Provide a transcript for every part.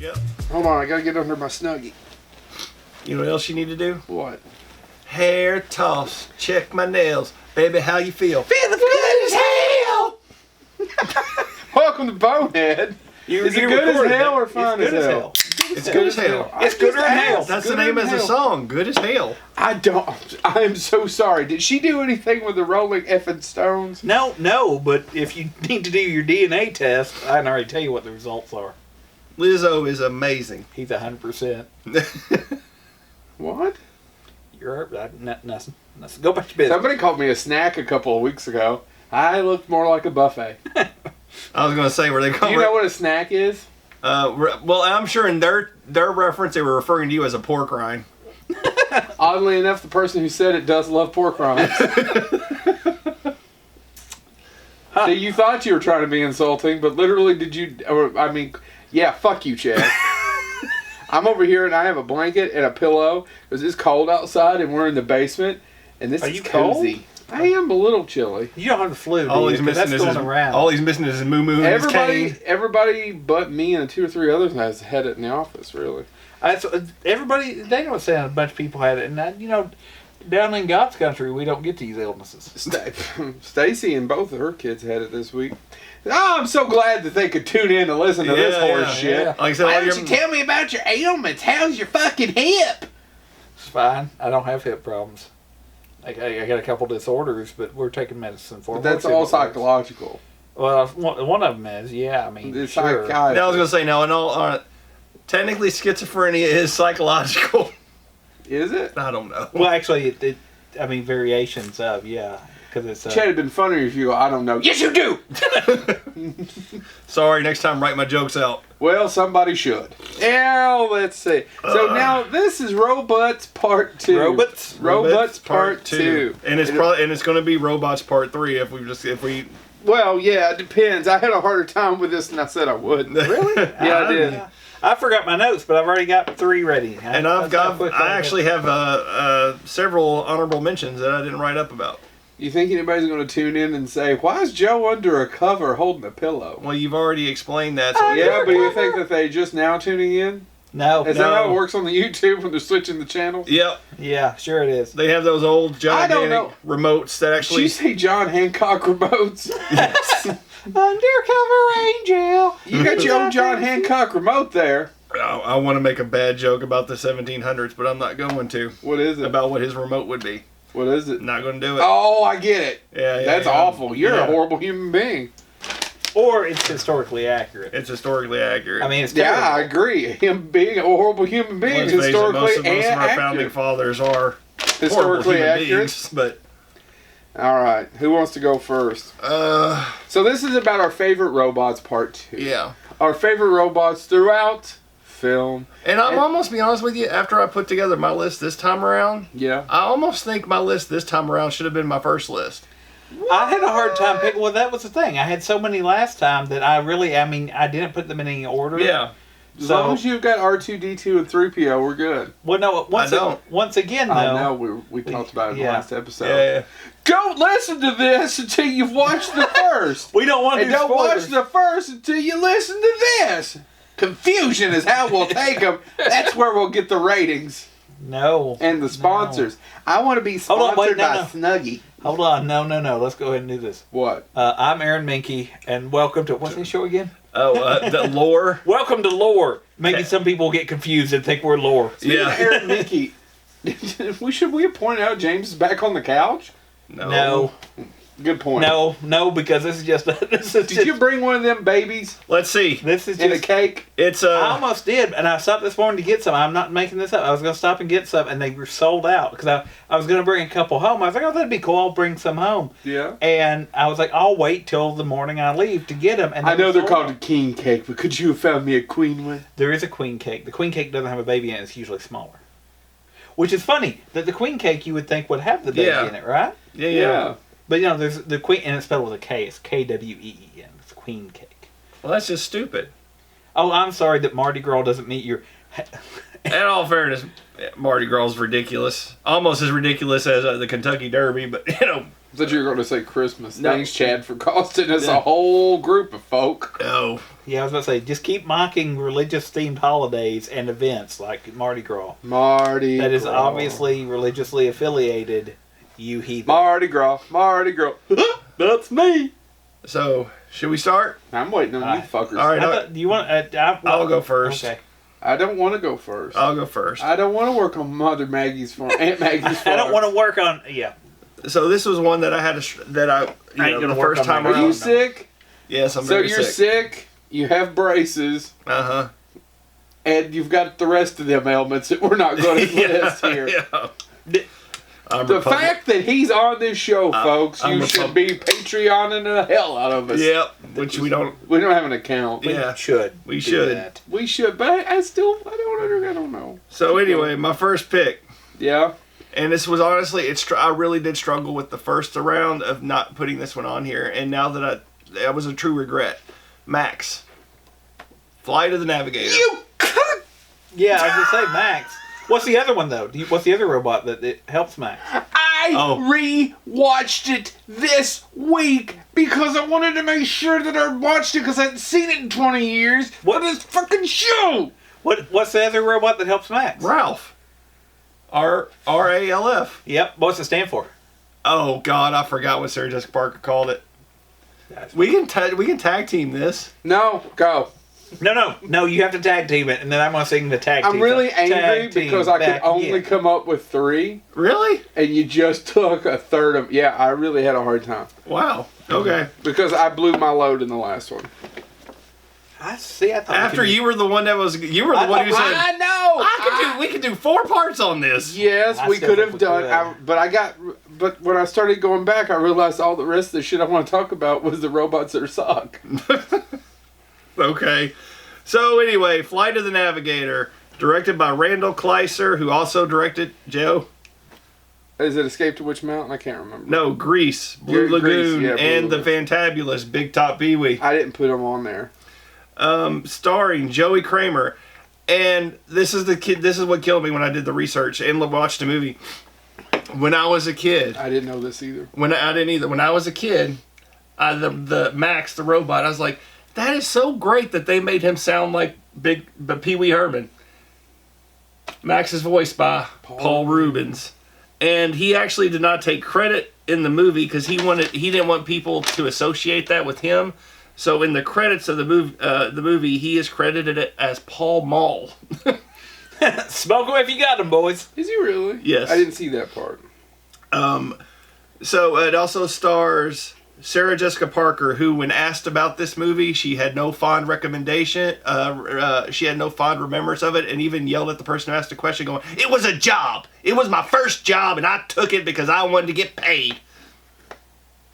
Yep. Hold on, I gotta get under my Snuggie. You know what else you need to do? What? Hair toss. Check my nails. Baby, how you feel? Feeling good as hell! Welcome to Bonehead. Is it good as hell or fun as hell? It's good as hell. It's gooder than hell. That's the name of the song. Good as hell. I am so sorry. Did she do anything with the Rolling Effing Stones? No, but if you need to do your DNA test, I can already tell you what the results are. Lizzo is amazing. He's 100%. What? You're nothing. Go back to business. Somebody called me a snack a couple of weeks ago. I looked more like a buffet. I was going to say, were they Do you know what a snack is? Well, I'm sure in their reference they were referring to you as a pork rind. Oddly enough, the person who said it does love pork rinds. So you thought you were trying to be insulting, but literally did you... yeah, fuck you, Chad. I'm over here and I have a blanket and a pillow because it's cold outside and we're in the basement and this is cozy. Cold? I am a little chilly. You don't have the flu. All he's missing is his moo-moo and his cane. Everybody but me and 2 or 3 others has had it in the office, really. Everybody, they know saying a bunch of people had it. And, down in God's country, we don't get these illnesses. Stacy and both of her kids had it this week. Oh, I'm so glad that they could tune in to listen to this horse shit. Yeah. Like I said, why don't you tell me about your ailments? How's your fucking hip? It's fine. I don't have hip problems. I got a couple disorders, but we're taking medicine for them. But that's all psychological. Well, one of them is, yeah. I mean, it's sure. psychiatry. I was going to say, no, technically schizophrenia is psychological. Is it? I don't know. Well, actually, variations of, yeah. Cause it's, Chad, it'd been funnier if you go, I don't know. Yes, you do! Sorry, next time write my jokes out. Well, somebody should. Yeah, let's see. So now this is Robots Part 2. Robots Part 2. And it's going to be Robots Part 3 if we. Well, yeah, it depends. I had a harder time with this than I said I would. Really? Yeah, I did. I forgot my notes, but I've already got 3 ready. And I actually have several honorable mentions that I didn't write up about. You think anybody's going to tune in and say, why is Joe under a cover holding a pillow? Well, you've already explained that. So yeah, but you think that they just now tuning in? No. Is that how it works on the YouTube when they're switching the channels? Yep. Yeah, sure it is. They have those old gigantic remotes that actually... Did you say John Hancock remotes? Yes. Undercover Angel. You got your own John Hancock remote there. I want to make a bad joke about the 1700s, but I'm not going to. What is it? About what his remote would be. What is it? Not going to do it. Oh, I get it. Yeah, that's awful. You're a horrible human being. Or it's historically accurate. It's historically accurate. I mean, it's terrible. Yeah, I agree. Him being a horrible human being is historically most of our founding fathers are historically accurate. Beings, but all right, who wants to go first? So this is about our favorite robots, Part 2. Yeah, our favorite robots throughout film. And I'm almost be honest with you, after I put together my list this time around, yeah, I almost think my list this time around should have been my first list. What? I had a hard time picking. Well, that was the thing. I had so many last time that I didn't put them in any order. Yeah. As long as you've got R2-D2 and 3PO, we're good. Well, no, once again, though. I know, we talked about it in the last episode. Yeah. Don't listen to this until you've watched the first. We don't want to don't watch the first until you listen to this. Confusion is how we'll take them. That's where we'll get the ratings. No. And the sponsors. No. I want to be sponsored by Snuggie. Hold on. No. Let's go ahead and do this. What? I'm Aaron Minky, and welcome to... What's this show again? The Lore. Welcome to Lore. Maybe some people get confused and think we're Lore. Speaking of Aaron Minky, should we point out James is back on the couch? No. Good point. No, because this is just... Did you bring one of them babies? Let's see. This is in a cake? It's I almost did, and I stopped this morning to get some. I'm not making this up. I was going to stop and get some, and they were sold out. Because I was going to bring a couple home. I was like, oh, that'd be cool. I'll bring some home. Yeah. And I was like, I'll wait till the morning I leave to get them. And I know they're called a king cake, but could you have found me a queen one? There is a queen cake. The queen cake doesn't have a baby in it. It's usually smaller. Which is funny, that the queen cake you would think would have the baby in it, right? Yeah. But there's the queen, and it's spelled with a K. It's Kween. It's queen cake. Well, that's just stupid. Oh, I'm sorry that Mardi Gras doesn't meet your... In all fairness, Mardi Gras is ridiculous. Almost as ridiculous as the Kentucky Derby, but, I thought you were going to say Christmas. No. Thanks, Chad, for costing us Yeah. a whole group of folk. Oh, Yeah, I was about to say, just keep mocking religious-themed holidays and events like Mardi Gras. Mardi That is Gras. obviously religiously affiliated, you heathen. Mardi Gras. Mardi Gras. That's me. so should we start? I'm waiting on you Alright. fuckers. All right. Do you want? I'll go first. Okay. I don't want to go first. I'll go first. I don't want to work on Mother Maggie's farm. Aunt Maggie's farm. I don't want to work on. Yeah. So this was one that I had I ain't the gonna work first on time my Are around. you No. sick? Yes, I'm So very you're sick. You have braces, Uh and you've got the rest of them ailments that we're not going to list here. Yeah. I'm The Republic- fact that he's on this show, folks, I'm you should be Patreoning the hell out of us. Yep, which we don't. We don't have an account. Yeah, Should. we do should. that. We should, but I don't know. So anyway, my first pick, Yeah. and this was honestly, I really did struggle with the first round of not putting this one on here, and now that was a true regret. Max, Flight of the Navigator. Yeah, I was gonna say Max. What's the other one though? What's the other robot that it helps Max? I Oh. re-watched it this week because I wanted to make sure that I watched it because I hadn't seen it in 20 years. What is fucking show? What's the other robot that helps Max? Ralph. RALF. Yep. What's it stand for? Oh God, I forgot what Sarah Jessica Parker called it. We can tag team this. No, go. No. You have to tag team it, and then I'm gonna sing the tag team. I'm really song. angry Tag team because I could back only in. come up with 3, Really? and you just took a third of. Yeah, I really had a hard time Wow. Okay. because I blew my load in the last one. I see. I thought After you were the one that was, you were the one who said, I know. we could do 4 parts on this. Yes, I we still could think have we done. could. But when I started going back, I realized all the rest of the shit I want to talk about was the robots that suck. Okay. So anyway, Flight of the Navigator, directed by Randall Kleiser, who also directed Joe. Is it Escape to Witch Mountain? I can't remember. No, Grease, Blue Yeah, Grease, Lagoon, yeah, Blue and the Lagoon. fantabulous Big Top Pee-wee. I didn't put them on there. Starring Joey Kramer. And this is what killed me when I did the research and watched the movie. When I was a kid, I didn't know this either. I didn't either. When I was a kid, the Max, the robot, I was like, that is so great that they made him sound like Pee Wee Herman. Max is voiced by Paul Rubens. And he actually did not take credit in the movie because he didn't want people to associate that with him. So in the credits of the movie, he is credited as Paul Mall. Smoke them if you got them, boys. Is he really? Yes. I didn't see that part. So it also stars Sarah Jessica Parker, who, when asked about this movie, she had no fond recommendation. She had no fond remembrance of it, and even yelled at the person who asked the question, going, "It was a job. It was my first job, and I took it because I wanted to get paid."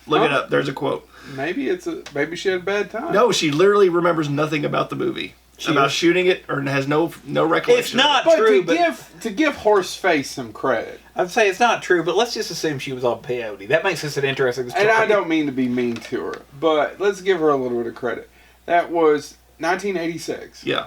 Look it up. There's a quote. Maybe maybe she had a bad time. No, she literally remembers nothing about the movie. About shooting it, or has no recollection. It's not But true. to give Horseface some credit, I'd say it's not true, but let's just assume she was on peyote. That makes this an interesting story. and I don't mean to be mean to her, but let's give her a little bit of credit. That was 1986. Yeah.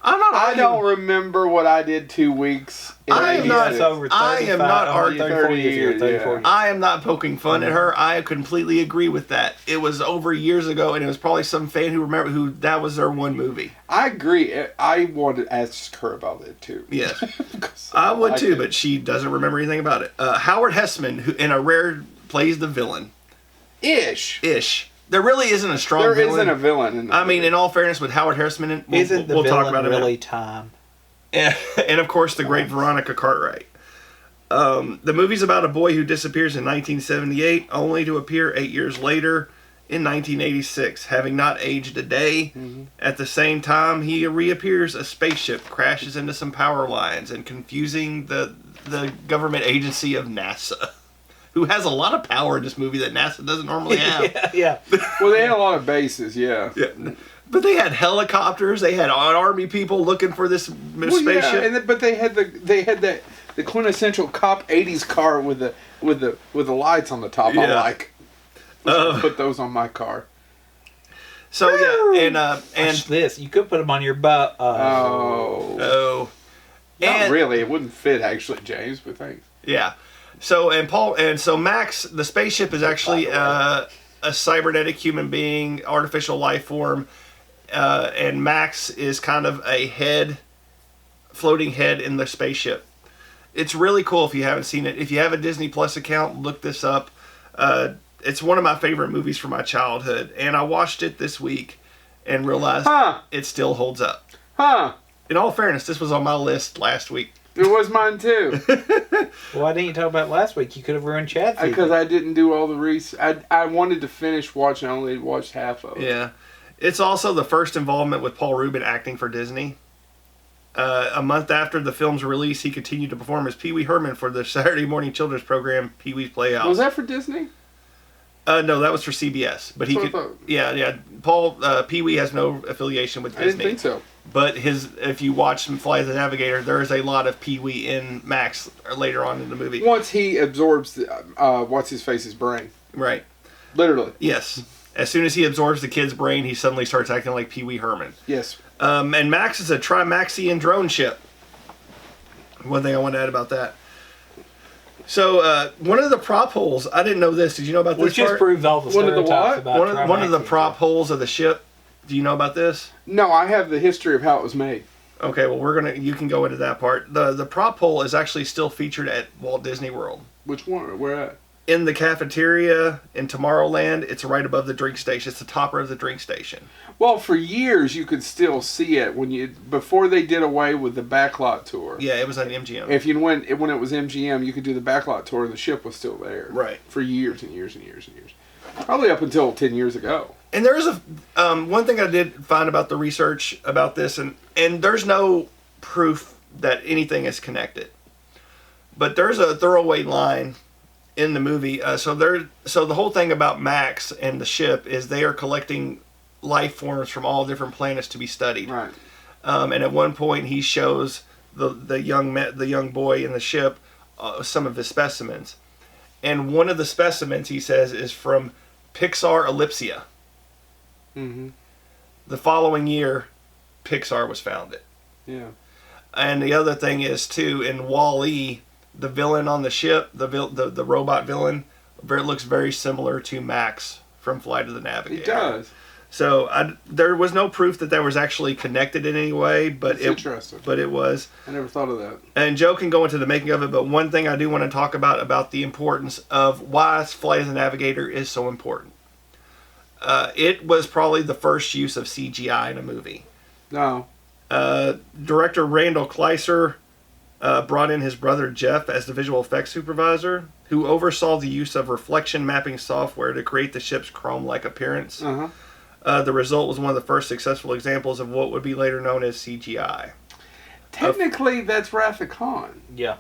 I'm not. I arguing- don't remember what I did 2 weeks. In I am not- 86. That's over 35, I am not arguing 30 years, 30 34 years. I am not poking fun at her. I completely agree with that. It was over years ago, and it was probably some fan who that was their one movie. I agree. I wanted to ask her about it too. Yes, 'Cause I would like too, it. but she doesn't remember anything about it. Howard Hessman, who in a rare plays the villain. Ish. There really isn't a strong There villain. isn't a villain in the I mean, movie. in all fairness, with Howard Hessman, Isn't the we'll talk villain about it in a really minute. time? And of course, the great Veronica Cartwright. The movie's about a boy who disappears in 1978, only to appear 8 years later in 1986, having not aged a day. Mm-hmm. At the same time, he reappears. A spaceship crashes into some power lines and confusing the government agency of NASA, who has a lot of power in this movie that NASA doesn't normally have. yeah. Well, they had a lot of bases, yeah. Yeah. But they had helicopters. They had army people looking for this spaceship. Yeah, but they had the quintessential cop '80s car with the lights on the top. Yeah. I'm like, let's put those on my car. So yeah, and Watch this. You could put them on your butt. Oh, oh, not and really. It wouldn't fit actually, James. But thanks. yeah. So Max, the spaceship is actually a cybernetic human being, artificial life form, and Max is kind of a floating head in the spaceship. It's really cool if you haven't seen it. If you have a Disney Plus account, look this up. It's one of my favorite movies from my childhood, and I watched it this week and realized it still holds up. In all fairness, this was on my list last week. It was mine too. Why didn't you talk about it last week? You could have ruined Chad's. Because I didn't do all the research. I wanted to finish watching. I only watched half of it. Yeah. It's also the first involvement with Paul Rubin acting for Disney. A month after the film's release, he continued to perform as Pee Wee Herman for the Saturday morning children's program Pee Wee's Playhouse. Was that for Disney? No, that was for CBS. But he could. Yeah. Paul Pee Wee has no affiliation with Disney. I didn't think so. But if you watch Fly the Navigator, there is a lot of Pee Wee in Max later on in the movie. Once he absorbs what's his face's brain. Right. Literally. Yes. As soon as he absorbs the kid's brain, he suddenly starts acting like Pee Wee Herman. Yes. And Max is a Trimaxian drone ship. One thing I want to add about that. So one of the prop holes, I didn't know this. Did you know about this? Which just proves all the stereotypes about one of the prop holes of the ship. Do you know about this? No, I have the history of how it was made. Okay, well you can go into that part. The prop hole is actually still featured at Walt Disney World. Which one? Where at? In the cafeteria in Tomorrowland. It's right above the drink station. It's the topper of the drink station. Well, for years you could still see it before they did away with the backlot tour. Yeah, it was on MGM. If you went when it was MGM, you could do the backlot tour and the ship was still there. Right. For years and years and years and years. Probably up until 10 years ago. And there is one thing I did find about the research about this, and there's no proof that anything is connected. But there's a throwaway line in the movie. So the whole thing about Max and the ship is they are collecting life forms from all different planets to be studied. Right. And at one point he shows the young boy in the ship some of his specimens, and one of the specimens he says is from Pixar Ellipsia. Mm-hmm. The following year, Pixar was founded. Yeah. And the other thing is too, in Wall-E, the villain on the ship, the robot villain, looks very similar to Max from Flight of the Navigator. It does. So there was no proof that was actually connected in any way, but interesting. But it was. I never thought of that. And Joe can go into the making of it, but one thing I do want to talk about the importance of why Flight of the Navigator is so important. It was probably the first use of CGI in a movie. No. Director Randall Kleiser brought in his brother Jeff as the visual effects supervisor, who oversaw the use of reflection mapping software to create the ship's chrome-like appearance. Uh-huh. The result was one of the first successful examples of what would be later known as CGI. Technically, that's Wrath of Khan. Yeah.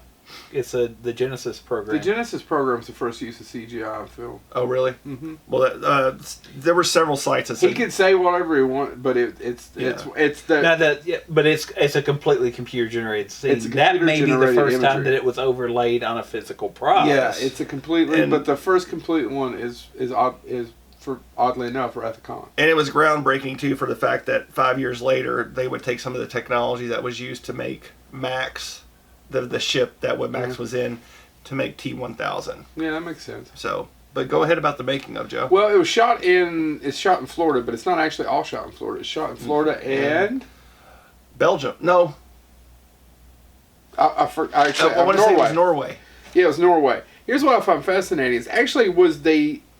It's the Genesis program. The Genesis program is the first use of CGI on film. Oh, really? Mm-hmm. Well, there were several sites that said... He could say whatever he wants, but it's the... Now but it's a completely computer generated scene. It's a that may be the first imagery. Time that it was overlaid on a physical prop. Yeah, it's a completely... but the first complete one is for oddly enough, Wrath of Khan. And it was groundbreaking, too, for the fact that 5 years later, they would take some of the technology that was used to make Max, the ship that Max was in, to make T-1000. Yeah, that makes sense. So, but go ahead about the making of, Joe. Well, it's shot in Florida, but it's not actually all shot in Florida. It's shot in Florida and... Belgium. No. I want to say it was Norway. Yeah, it was Norway. Here's what I find fascinating. Is actually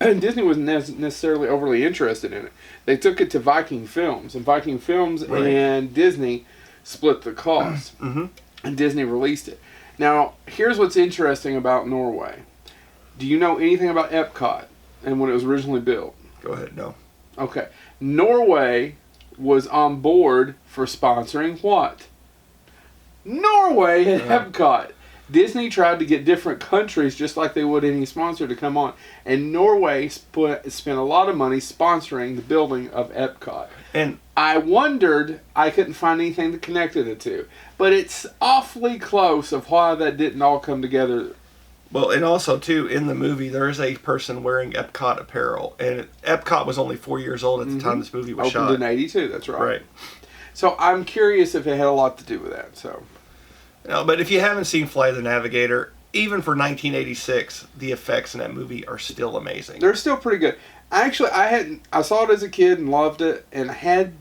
Disney wasn't necessarily overly interested in it. They took it to Viking Films, and Viking Films and Disney split the cost. Mm-hmm. And Disney released it. Now, here's what's interesting about Norway. Do you know anything about Epcot and when it was originally built? Go ahead, no. Okay. Norway was on board for sponsoring what? Norway at Epcot. Disney tried to get different countries, just like they would any sponsor, to come on. And Norway spent a lot of money sponsoring the building of Epcot. And I wondered, I couldn't find anything that connected the two. But it's awfully close of why that didn't all come together. Well, and also, too, in the movie, there is a person wearing Epcot apparel. And Epcot was only 4 years old at the time this movie was shot. Opened in 82, that's right. Right. So I'm curious if it had a lot to do with that. So, No, but if you haven't seen Flight of the Navigator, even for 1986, the effects in that movie are still amazing. They're still pretty good. I saw it as a kid and loved it, and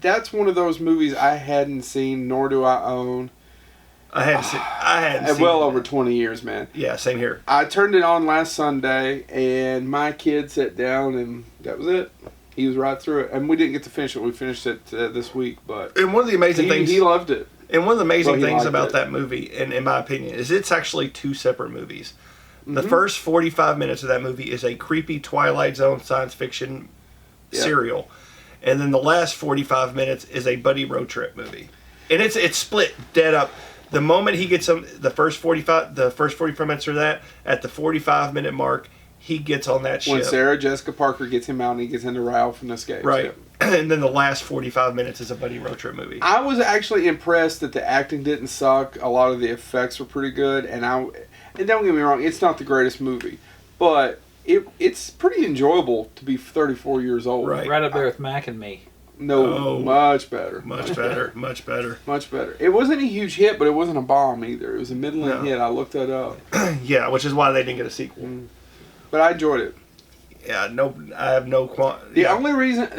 that's one of those movies I hadn't seen, nor do I own. I hadn't seen well it. over 20 years, man. Yeah, same here. I turned it on last Sunday, and my kid sat down, and that was it. He was right through it, and we didn't get to finish it. We finished it this week, but And one of the amazing things he loved it. And one of the amazing things liked about it. that movie, and in my opinion, is it's actually two separate movies. The Mm-hmm. first 45 minutes of that movie is a creepy Twilight Zone science fiction serial, and then the last 45 minutes is a buddy road trip movie, and it's split dead up. The moment he gets the first 45 minutes of that, at the 45-minute mark, he gets on that ship. When Sarah Jessica Parker gets him out and he gets into Ralph and escapes. Right. Yep. And then the last 45 minutes is a buddy road trip movie. I was actually impressed that the acting didn't suck. A lot of the effects were pretty good, and don't get me wrong, it's not the greatest movie, but it's pretty enjoyable to be 34 years old. Right. Right up there with Mac and Me. No, much better. Much better. Much better. Much better. It wasn't a huge hit, but it wasn't a bomb either. It was a middling hit. I looked that up. Yeah, which is why they didn't get a sequel. But I enjoyed it. Yeah, I have no The only reason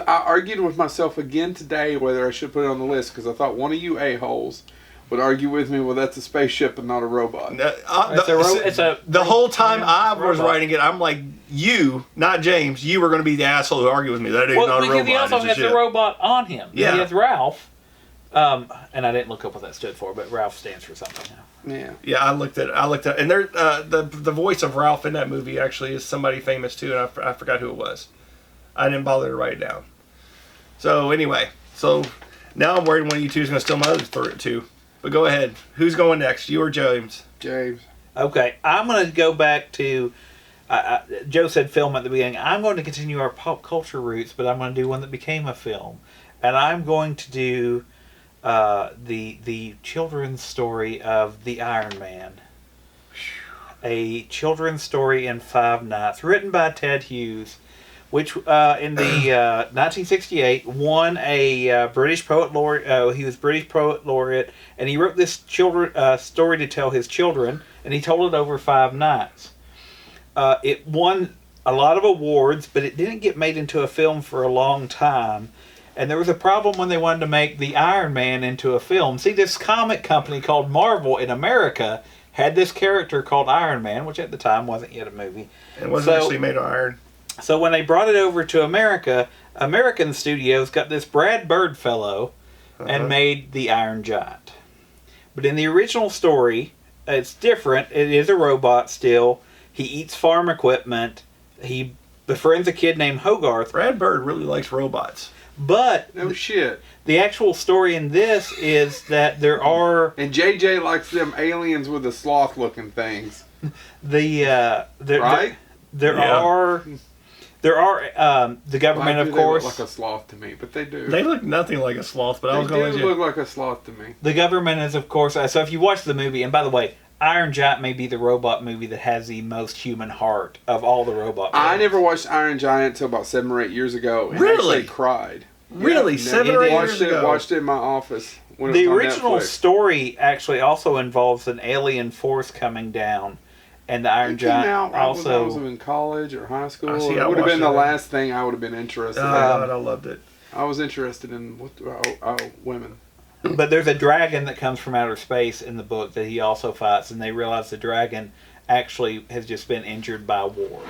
I argued with myself again today whether I should put it on the list because I thought one of you a-holes would argue with me, well, that's a spaceship and not a robot. The whole time I was robot. writing it, I'm like, you, not James, you were going to be the asshole who argued with me. That is not a robot. Because he also it's a has ship. the robot on him. Yeah. He has Ralph. And I didn't look up what that stood for, but Ralph stands for something now. Yeah. Yeah, I looked at, and there, the voice of Ralph in that movie actually is somebody famous too, and I forgot who it was. I didn't bother to write it down. So anyway, now I'm worried one of you two is going to steal my other two. But go ahead. Who's going next? You or James? James. Okay, I'm going to go back to... Joe said film at the beginning. I'm going to continue our pop culture roots, but I'm going to do one that became a film. And I'm going to do the children's story of The Iron Man. A children's story in 5 nights, written by Ted Hughes, which in the 1968 won a British Poet Laureate. He was British Poet Laureate, and he wrote this story to tell his children, and he told it over 5 nights. It won a lot of awards, but it didn't get made into a film for a long time. And there was a problem when they wanted to make the Iron Man into a film. See, this comic company called Marvel in America had this character called Iron Man, which at the time wasn't yet a movie. It wasn't actually made of iron. So when they brought it over to America, American studios got this Brad Bird fellow and made the Iron Giant. But in the original story, it's different. It is a robot still. He eats farm equipment. He befriends a kid named Hogarth. Brad Bird really likes robots. But No shit. the actual story in this is that there are And JJ likes them aliens with the sloth-looking things. the Right? there Yeah. are the government, Why do of they course. look like a sloth to me, but they do. They look nothing like a sloth, but I was They going do to look like a sloth to me. The government is, of course, so if you watch the movie, and by the way, Iron Giant may be the robot movie that has the most human heart of all the robot movies. I never watched Iron Giant until about 7 or 8 years ago. And Really? actually cried. Really? Yeah, 7 or 8 watched years it, ago? Watched it in my office. When The it was on original Netflix. story actually also involves an alien force coming down, and the Iron It came Giant out, I was also... in college or high school. See, I It would have watched been the it. last thing I would have been interested Oh, in. I loved it. I was interested in women. But there's a dragon that comes from outer space in the book that he also fights, and they realize the dragon actually has just been injured by war.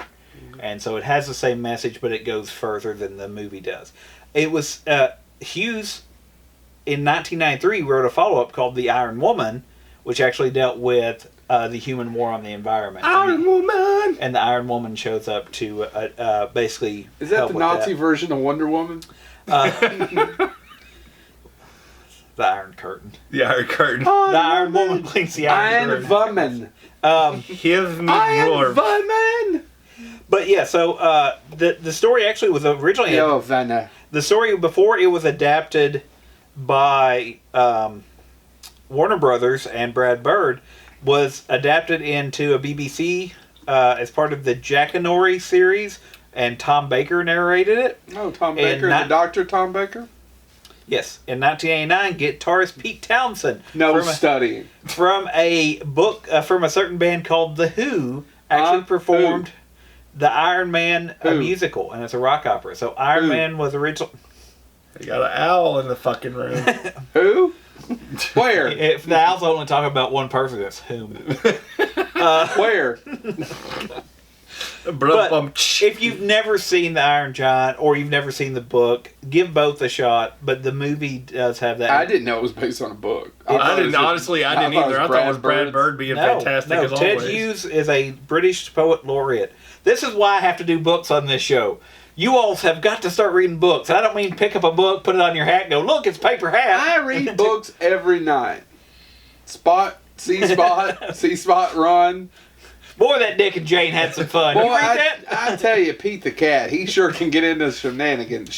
And so it has the same message, but it goes further than the movie does. It was Hughes, in 1993, wrote a follow-up called The Iron Woman, which actually dealt with the human war on the environment. Iron Woman! And the Iron Woman shows up to basically Is that help the with Nazi version of Wonder Woman? The Iron Curtain. The Iron Curtain. The Iron Woman cleans the Iron Iron Curtain. Woman. Give me Iron roar. Woman. But yeah, so the story actually was originally Yo, Vanna. the story before it was adapted by Warner Brothers and Brad Bird was adapted into a BBC as part of the Jackanory series, and Tom Baker narrated it. Oh, Tom And Baker, not- the Doctor Tom Baker. Yes, in 1989, guitarist Pete Townsend. No from studying. From a book from a certain band called The Who, actually performed the Iron Man musical, and it's a rock opera. So Iron Man was original. You got an owl in the fucking room. Who? Where? If the owl's only talking about one person, that's whom. Where? But if you've never seen The Iron Giant or you've never seen the book, give both a shot. But the movie does have that. I didn't know it was based on a book. I didn't either. I thought it was Brad Bird being fantastic as Ted always. Hughes is a British poet laureate. This is why I have to do books on this show. You all have got to start reading books. I don't mean pick up a book, put it on your hat, and go, look, it's paper hat. I read books every night. C-Spot, Run. Boy, that Dick and Jane had some fun. Boy, You read that? I tell you, Pete the Cat, he sure can get into shenanigans.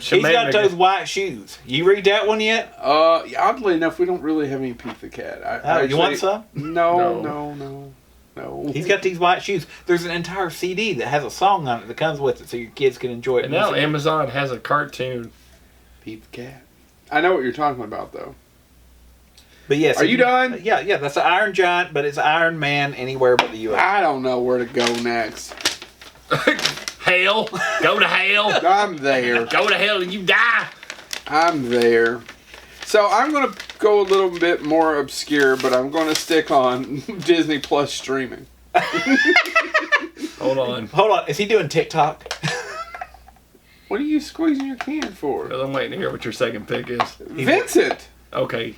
He's got those white shoes. You read that one yet? Oddly enough, we don't really have any Pete the Cat. You want some? No. He's got these white shoes. There's an entire CD that has a song on it that comes with it so your kids can enjoy it. And now Amazon has a cartoon. Pete the Cat. I know what you're talking about, though. But yes. Are you done? Yeah, that's the Iron Giant, but it's Iron Man anywhere but the U.S. I don't know where to go next. Hell. Go to hell. I'm there. Go to hell and you die. I'm there. So I'm going to go a little bit more obscure, but I'm going to stick on Disney Plus streaming. Hold on. Is he doing TikTok? What are you squeezing your can for? I'm waiting to hear what your second pick is. Vincent. Okay.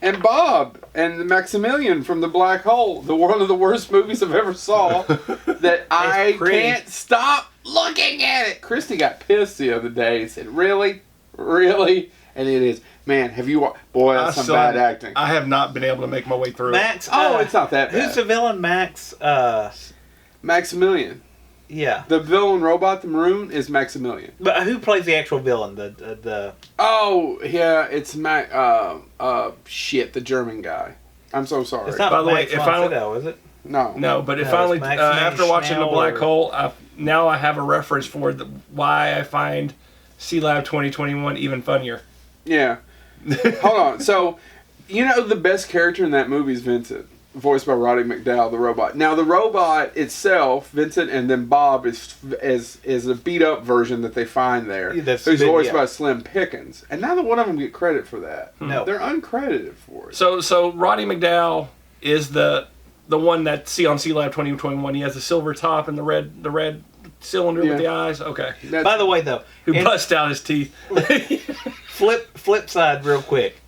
And Bob and Maximilian from The Black Hole, one of the worst movies I've ever saw, that I can't stop looking at it. Christy got pissed the other day and said, really? Really? And it is. Man, have you watched? Boy, that's some bad acting. I have not been able to make my way through Max. it. It's not that bad. Who's the villain? Max. Maximilian. Yeah. The villain robot, the maroon, is Maximilian. But who plays the actual villain? The Oh, yeah, it's the German guy. I'm so sorry. It's not By the way, Max von Sydow, is it? No, but it's finally, Max after watching The Black or... Hole, now I have a reference for why I find C-Lab 2021 even funnier. Yeah. Hold on. So, the best character in that movie is Vincent, voiced by Roddy McDowall, the robot. Now, the robot itself, Vincent, and then Bob is a beat-up version that they find there, who's voiced by Slim Pickens. And neither one of them get credit for that. No. They're uncredited for it. So Roddy McDowall is the one that see on C-Lab 2021. He has the silver top and the red cylinder with the eyes. Okay. By the way, though, who bust out his teeth. flip side real quick.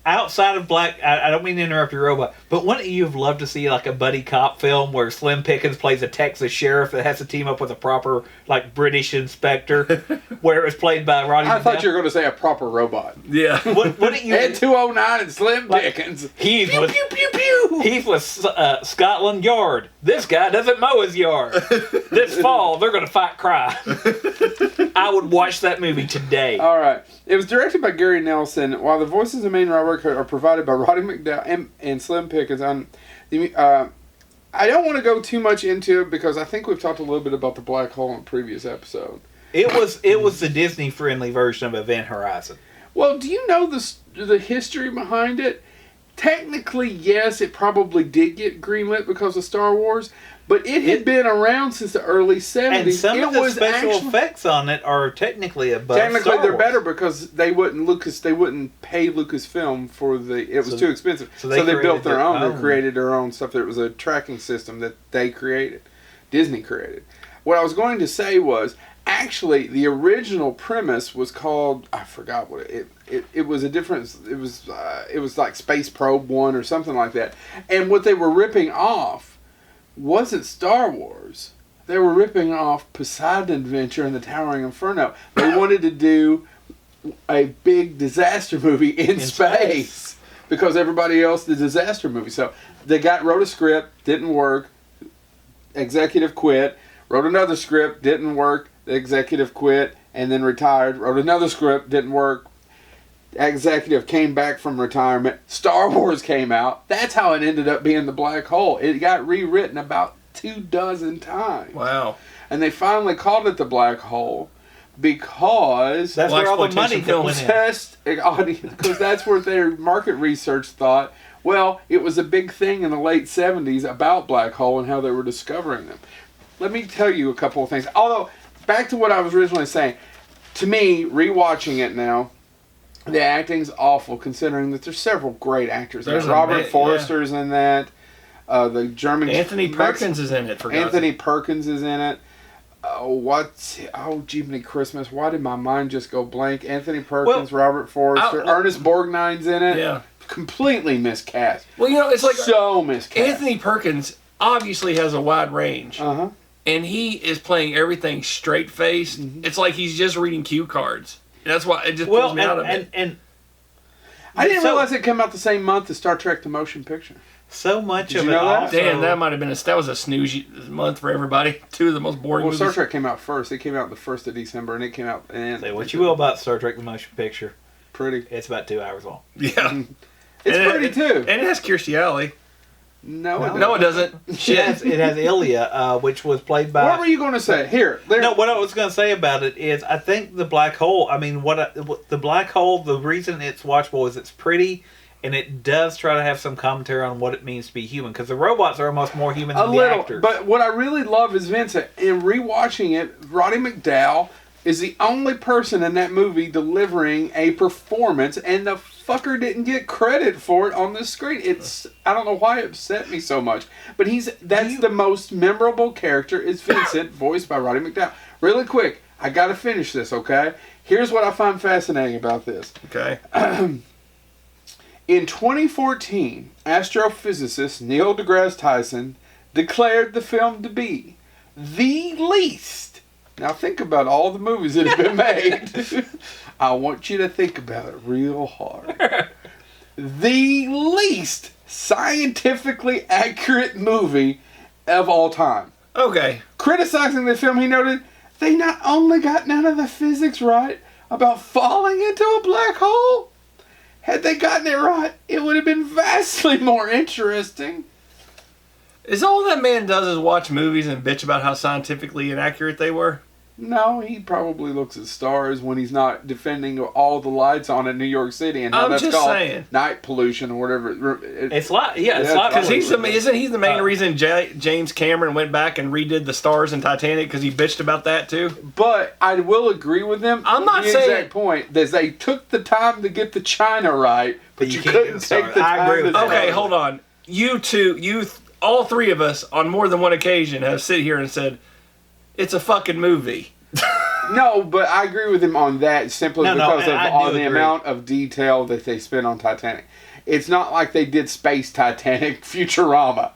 Outside of Black, I don't mean to interrupt your robot, but wouldn't you have loved to see like a buddy cop film where Slim Pickens plays a Texas sheriff that has to team up with a proper like British inspector, where it was played by Roddy? I thought you were going to say a proper robot. Yeah. Wouldn't you? Ed 209 and Slim Pickens. He's pew, with pew, pew, pew. He's with Scotland Yard. This guy doesn't mow his yard. This fall they're going to fight crime. I would watch that movie today. All right. It was directed by Gary Nelson, while the voices of the main robot are provided by Roddy McDowall and Slim Pickens. I don't want to go too much into it because I think we've talked a little bit about The Black Hole in a previous episode. It was the Disney friendly version of Event Horizon. Well, do you know the history behind it? Technically, yes, it probably did get greenlit because of Star Wars, but it had been around since the early 70s. And some of the special effects on it are technically above Technically, Star they're Wars. better because they wouldn't pay Lucasfilm for it was too expensive. So they built their own. They created their own stuff. There was a tracking system that they created, Disney created. What I was going to say was, actually, the original premise was called, I forgot what it was a different, it was like Space Probe 1 or something like that. And what they were ripping off wasn't Star Wars. They were ripping off Poseidon Adventure and the Towering Inferno. They wanted to do a big disaster movie in space because everybody else did disaster movies. So they wrote a script, didn't work, executive quit, wrote another script, didn't work, the executive quit, and then retired, wrote another script, didn't work, executive came back from retirement, Star Wars came out. That's how it ended up being The Black Hole. It got rewritten about 24 times. Wow. And they finally called it The Black Hole because That's where all the money Blaxploitation that went in. test audience, because that's where their market research thought, well, it was a big thing in the late 70s about black hole and how they were discovering them. Let me tell you a couple of things. Although, back to what I was originally saying, to me, rewatching it now, the acting's awful considering that there's several great actors. There's Robert Forster's in that. The German Anthony Perkins is in it. For God's Anthony sake. Perkins is in it. Jiminy Christmas! Why did my mind just go blank? Anthony Perkins, Robert Forster, Ernest Borgnine's in it. Yeah. Completely miscast. Well, you know, it's like So miscast. Anthony Perkins obviously has a wide range, Uh-huh. and he is playing everything straight faced. Mm-hmm. It's like he's just reading cue cards. That's why it just pulls me out of it. And I didn't so- realize it came out the same month as Star Trek: The Motion Picture. so much Did of you it know that? also, Damn, that might have been that was a snooze month for everybody. Two of the most boring Well, movies. Star Trek came out first. It came out the 1st of December, and it came out. And Say what you will about Star Trek: The Motion Picture, Pretty. it's about 2 hours long. Yeah, It's And pretty too. and it has Kirstie Alley. No, No, it doesn't. It Shit. has Ilya, which was played by. What were you going to say? Here. There. No, what I was going to say about it is, I think the black hole. I mean, the black hole. The reason it's watchable is it's pretty, and it does try to have some commentary on what it means to be human. Because the robots are almost more human than A the little, actors. but what I really love is Vincent. In rewatching it, Roddy McDowall is the only person in that movie delivering a performance, and the fucker didn't get credit for it on the screen. I don't know why it upset me so much, but that's the most memorable character is Vincent, voiced by Roddy McDowall. Really quick, I got to finish this, okay? Here's what I find fascinating about this. Okay. In 2014, astrophysicist Neil deGrasse Tyson declared the film to be the least. Now think about all the movies that have been made. I want you to think about it real hard. The least scientifically accurate movie of all time. Okay. Criticizing the film, he noted, they not only got none of the physics right about falling into a black hole, had they gotten it right, it would have been vastly more interesting. Is all that man does is watch movies and bitch about how scientifically inaccurate they were? No, he probably looks at stars when he's not defending all the lights on in New York City and how I'm that's just called saying. night pollution or whatever. it's like, it's Yeah, like Because isn't he the main Uh, reason James Cameron went back and redid the stars in Titanic because he bitched about that too? But I will agree with them. I'm not the saying- exact point is they took the time to get the China right, but You you can't couldn't get the take stars. the I time agree to with do that. Okay, it. hold on. All three of us on more than one occasion have sit here and said, it's a fucking movie. No, but I agree with him on that simply No, because of I all do the agree. amount of detail that they spent on Titanic. It's not like they did Space Titanic, Futurama.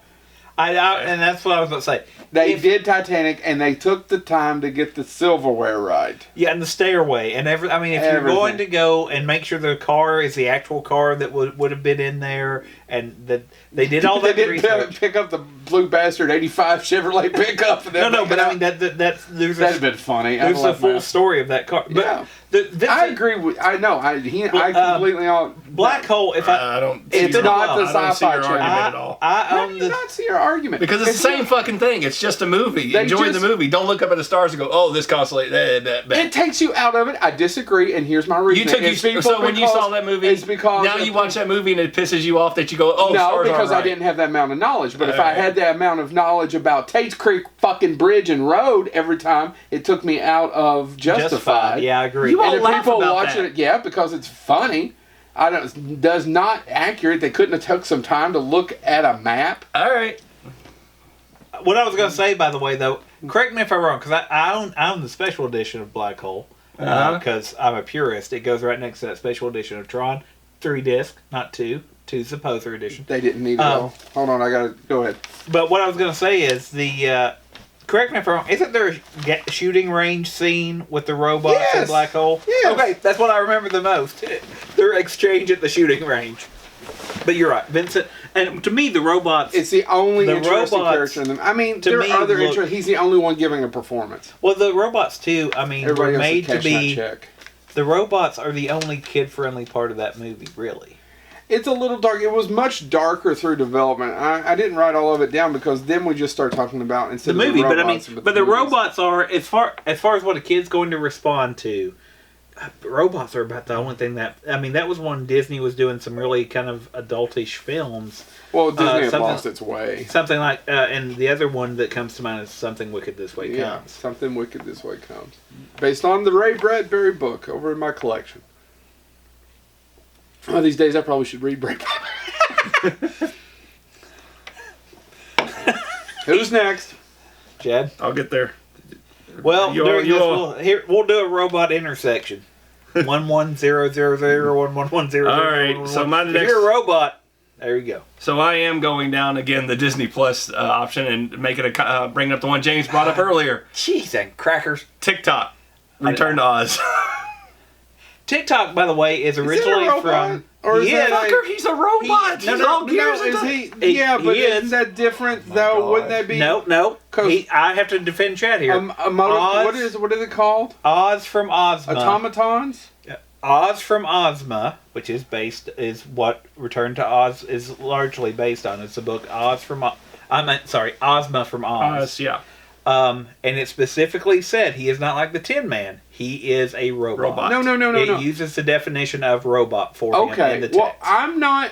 and that's what I was going to say. They did Titanic, and they took the time to get the silverware right. Yeah, and the stairway and if you're Everything. going to go and make sure the car is the actual car that would have been in there, and that they did all They that didn't research. pick up the blue bastard '85 Chevrolet pickup. And then No, pick but it I up. mean that's there's That'd a, have been funny. there's the full story of that car. But Yeah. Vincent, I agree with. I know. I completely on. Black hole. If I don't. see It's your- not the I don't see sci-fi your channel. argument at all. I How own do you the. not see your argument? Because it's the same fucking thing. It's just a movie. They Enjoy just- the movie. Don't look up at the stars and go, "Oh, this constellation." It takes you out of it. I disagree, and here's my reason. So when you saw that movie, it's because now you watch that movie and it pisses you off that you go, "Oh, no, stars because aren't I right." didn't have that amount of knowledge. But if I Alright. had that amount of knowledge about Tate's Creek fucking bridge and road every time, it took me out of Justified. Yeah, I agree. You all And if laugh people about watching that. it, yeah, because it's funny. I don't. Does not accurate. They couldn't have took some time to look at a map. All right. What I was going to say, by the way, though, correct me if I'm wrong, because I own the special edition of Black Hole, because I'm a purist. It goes right next to that special edition of Tron, 3-disc, not 2. 2's the poser edition. They didn't need it all. Hold on, I gotta go ahead. But what I was going to say is the. Correct me if I'm wrong. Isn't there a shooting range scene with the robots in Yes. Black Hole? Yes. Okay, that's what I remember the most. Their exchange at the shooting range. But you're right, Vincent. And to me, the robots. It's the only The interesting robots, character in them. I mean, to there me, are other look- He's the only one giving a performance. Well, the robots too. I mean, Everybody were else made is to cashing that be. check. The robots are the only kid-friendly part of that movie, really. It's a little dark. It was much darker through development. I didn't write all of it down because then we just start talking about instead The movie, of the but I mean, robots, but the movies. robots are as far as what a kid's going to respond to. Robots are about the only thing that that was when Disney was doing some really kind of adultish films. Well, Disney had something- lost its way. Something like, and the other one that comes to mind is Something Wicked This Way Yeah, Comes. Something Wicked This Way Comes. Based on the Ray Bradbury book over in my collection. One of these days I probably should read Bradbury. Who's next? Chad? I'll get there. Well, You during all- this, we'll do a robot intersection. 11001110. All right, so my If next. you're a robot, there you go. So I am going down again the Disney Plus option and make it bringing up the one James brought up earlier. Jeez, and crackers. TikTok, Return to Oz. TikTok, by the way, is originally robot? from. Or is He that is. like- Fucker, he's a robot. No, He's no, all gears and is stuff. he? He- Yeah, but he isn't is. that different though? God. Wouldn't that be No. 'Cause- I have to defend Chad here. Oz. what are they called? Oz from Ozma. Automatons? Oz from Ozma, which is what Return to Oz is largely based on. It's the book Ozma from Oz. Oz, yeah. And it specifically said he is not like the Tin Man. He is a robot. Robot. No. It uses the definition of robot for him in Okay. the text. Well, I'm not.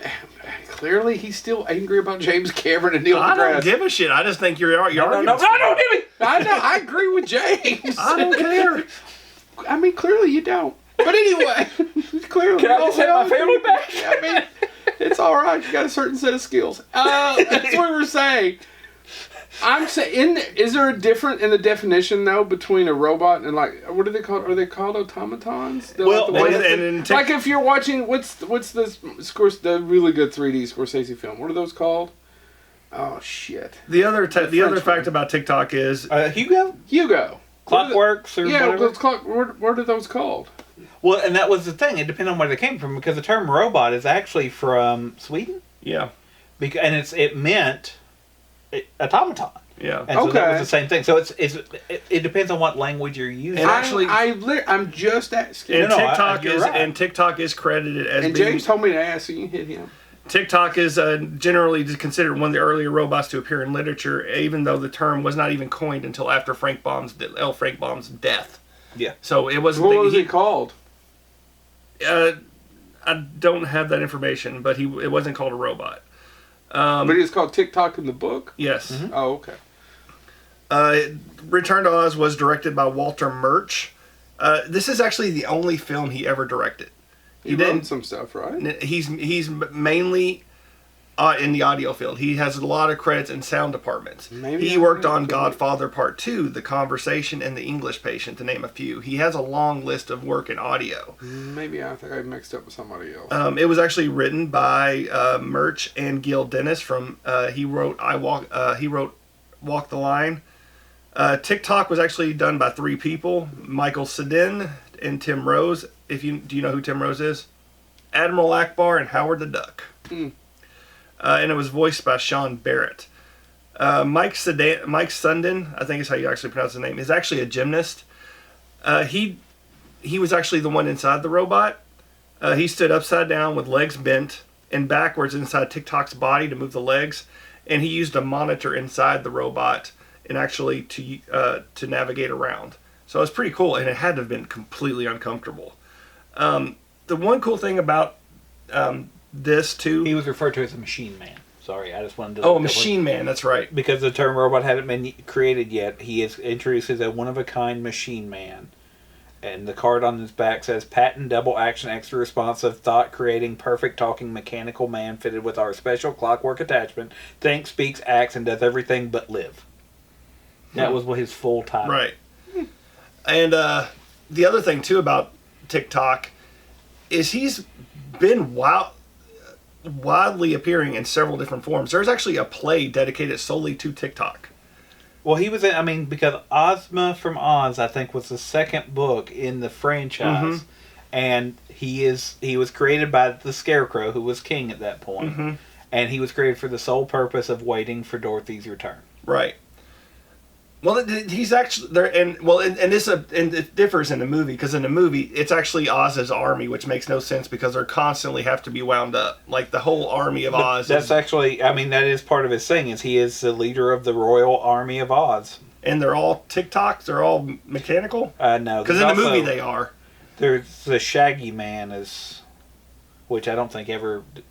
Clearly, he's still angry about James Cameron and Neil I don't deGrasse. give a shit. I just think your no, argument's don't hit me. I know. I agree with James. I don't care. I mean, clearly you don't. But anyway, clearly. Can I just have my family back? Yeah, I mean, it's all right. You got a certain set of skills. That's what we're saying. I'm saying, is there a difference in the definition though between a robot and like what are they called? Are they called automatons? They're Well, like, the ones and that- in like if you're watching what's this the really good 3D Scorsese film? What are those called? Oh shit! The other French fact one. about TikTok is Hugo? Hugo. Clockworks or Yeah, whatever? what are those called? Well, and that was the thing. It depends on where they came from because the term robot is actually from Sweden. yeah. And it meant automaton. Yeah. And so that Okay. was the same thing. So it depends on what language you're using. And actually- I'm just asking. And No, TikTok you're is right. TikTok is credited as And being, James told me to ask, so you hit him. TikTok is generally considered one of the earlier robots to appear in literature, even though the term was not even coined until after L. Frank Baum's death. Yeah. So it wasn't. What was he called? I don't have that information, but it wasn't called a robot. But it's called TikTok in the book? Yes. Mm-hmm. Oh, okay. Return to Oz was directed by Walter Murch. This is actually the only film he ever directed. He wrote some stuff, right? He's mainly in the audio field. He has a lot of credits in sound departments. Maybe He I worked read on it. Godfather Part 2, The Conversation, and The English Patient, to name a few. He has a long list of work in audio. Maybe I think I mixed up with somebody else. It was actually written by Murch and Gil Dennis. He wrote Walk the Line. TikTok was actually done by 3 people: Michael Sedin and Tim Rose. Do you know who Tim Rose is? Admiral Akbar and Howard the Duck. And it was voiced by Sean Barrett. Mike Sundin, I think is how you actually pronounce his name, is actually a gymnast. He was actually the one inside the robot. He stood upside down with legs bent and backwards inside TikTok's body to move the legs, and he used a monitor inside the robot and actually to navigate around. So it was pretty cool, and it had to have been completely uncomfortable. The one cool thing about this too. He was referred to as a machine man. Sorry, I just wanted to. Oh, Machine Man, that's right. Because the term robot hadn't been created yet, he is introduced as a one-of-a-kind machine man. And the card on his back says, patent double action extra responsive thought creating perfect talking mechanical man fitted with our special clockwork attachment. Thinks, speaks, acts, and does everything but live. That was what his full title. Right. And the other thing too about TikTok is he's been wildly appearing in several different forms. There's actually a play dedicated solely to TikTok. Well, he was in, because Ozma from Oz, I think, was the second book in the franchise. And he was created by the Scarecrow, who was king at that point. And he was created for the sole purpose of waiting for Dorothy's return. Right. Well, he's actually there, and it differs in the movie because in the movie it's actually Oz's army, which makes no sense because they constantly have to be wound up. Like the whole army of Oz. That's actually, I mean, that is part of his thing. Is he is the leader of the Royal Army of Oz. And they're all TikToks. They're all mechanical. No, because in the movie they are. There's the Shaggy Man which I don't think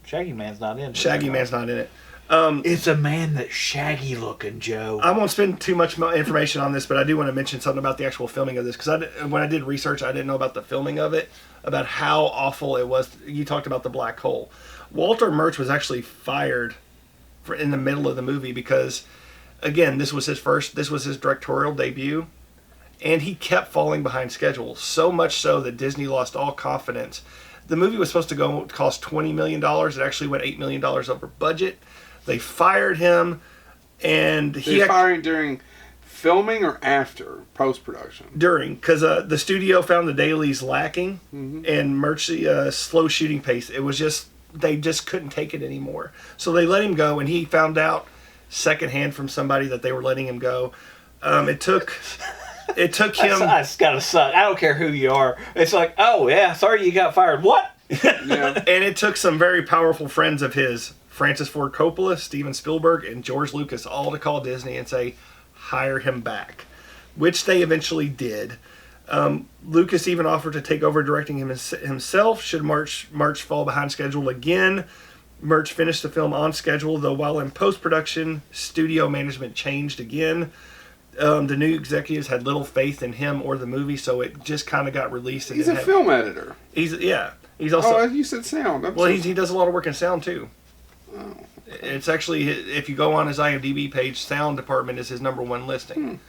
Shaggy Man's not in it. Shaggy Man's not in it. It's a man that's shaggy looking, Joe. I won't spend too much information on this, but I do want to mention something about the actual filming of this because when I did research, I didn't know about the filming of it, about how awful it was. You talked about the black hole. Walter Murch was actually fired in the middle of the movie because, again, this was his directorial debut, and he kept falling behind schedule, so much so that Disney lost all confidence. The movie was supposed to cost $20 million. It actually went $8 million over budget. They fired him, and he firing during filming or after post-production? During, because the studio found the dailies lacking, and Murch's slow shooting pace. It was just they just couldn't take it anymore. So they let him go, and he found out secondhand from somebody that they were letting him go. It took him. That's gotta suck. I don't care who you are. It's like, oh yeah, sorry you got fired. What? Yeah. And it took some very powerful friends of his, Francis Ford Coppola, Steven Spielberg, and George Lucas, all to call Disney and say, hire him back, which they eventually did. Lucas even offered to take over directing himself should Murch fall behind schedule again. Murch finished the film on schedule, though while in post-production, studio management changed again. The new executives had little faith in him or the movie, so it just kind of got released. He's a film editor. He's also. Oh, you said sound. He does a lot of work in sound too. Oh. It's actually, if you go on his IMDb page, sound department is his #1 listing.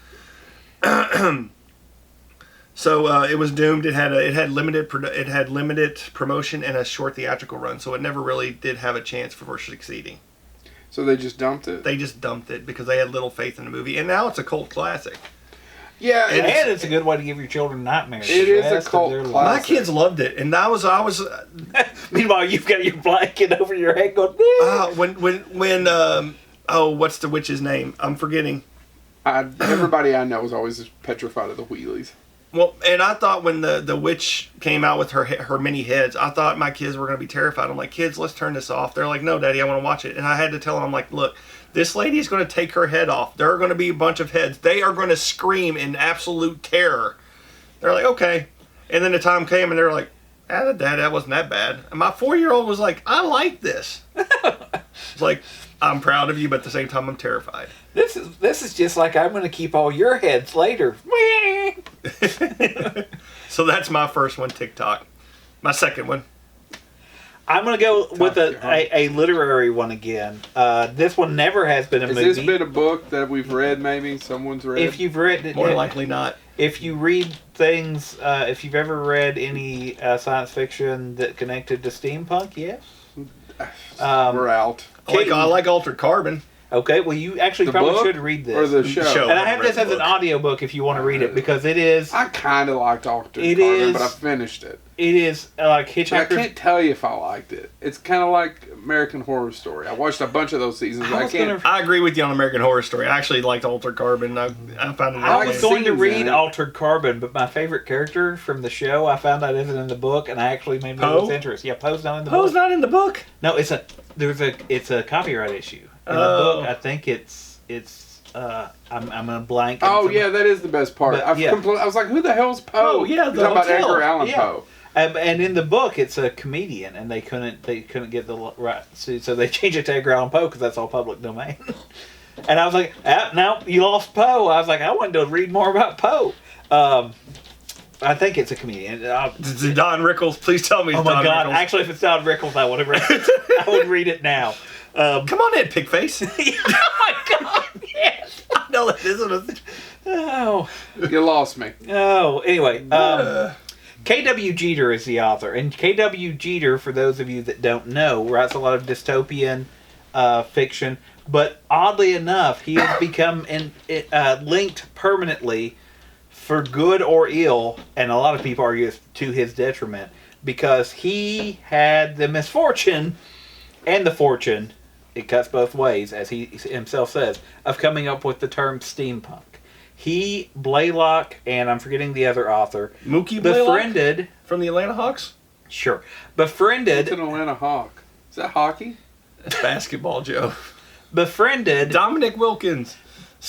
So it was doomed. It had limited promotion and a short theatrical run, so it never really did have a chance for succeeding. So they just dumped it? They just dumped it because they had little faith in the movie, and now it's a cult classic. Yeah, and it's a good way to give your children nightmares. It is a cult classic. My kids loved it, and I was. Meanwhile, you've got your blanket over your head going. What's the witch's name? I'm forgetting. Everybody I know was always petrified of the wheelies. Well, and I thought when the witch came out with her many heads, I thought my kids were going to be terrified. I'm like, kids, let's turn this off. They're like, no, Daddy, I want to watch it. And I had to tell them, I'm like, look, this lady is going to take her head off. There are going to be a bunch of heads. They are going to scream in absolute terror. They're like, okay. And then the time came and they're like, Dad, that wasn't that bad. And my 4-year-old was like, I like this. It's like, I'm proud of you, but at the same time, I'm terrified. This is just like I'm going to keep all your heads later. So that's my first one, TikTok. My second one. I'm going to go with a literary one again. This one never has been a movie. Has this been a book that we've read, maybe? Someone's read? If you've read it. More likely not. If you read things, if you've ever read any science fiction that connected to steampunk, yes. We're out. I like Altered Carbon. Okay, well, you actually probably should read this. Or the show. And I have this as an audiobook if you want to read it, because it is... I kind of liked Altered Carbon, but I finished it. It is like Hitchhiker's... I can't tell you if I liked it. It's kind of like American Horror Story. I watched a bunch of those seasons. I agree with you on American Horror Story. I actually liked Altered Carbon. I found it. I was going to read Altered Carbon, but my favorite character from the show, I found out isn't in the book, and I actually made me lose interest. Yeah, Poe's not in the book. Poe's not in the book? No, it's a copyright issue. In the book, I think it's I'm gonna blank. Oh yeah, that is the best part. I was like, who the hell's Poe? Oh yeah, you're talking about Edgar Allan Poe. And in the book, it's a comedian, and they couldn't get the right, so they changed it to Edgar Allan Poe because that's all public domain. And I was like, now you lost Poe. I was like, I wanted to read more about Poe. I think it's a comedian. Is it Don Rickles? Please tell me. Oh my God! Rickles. Actually, if it's Don Rickles, I would have read it. I would read it now. Come on in, Pigface. Oh my God! Yes. I know that isn't. Oh, you lost me. Oh, anyway. K.W. Jeter is the author, and K.W. Jeter, for those of you that don't know, writes a lot of dystopian fiction. But oddly enough, he has become linked permanently, for good or ill, and a lot of people argue it's to his detriment, because he had the misfortune and the fortune, it cuts both ways, as he himself says, of coming up with the term steampunk. He, Blaylock, and I'm forgetting the other author, Mookie Blaylock befriended. from the Atlanta Hawks? Sure. Befriended. It's an Atlanta Hawk. Is that hockey? That's basketball, Joe. Befriended. Dominic Wilkins.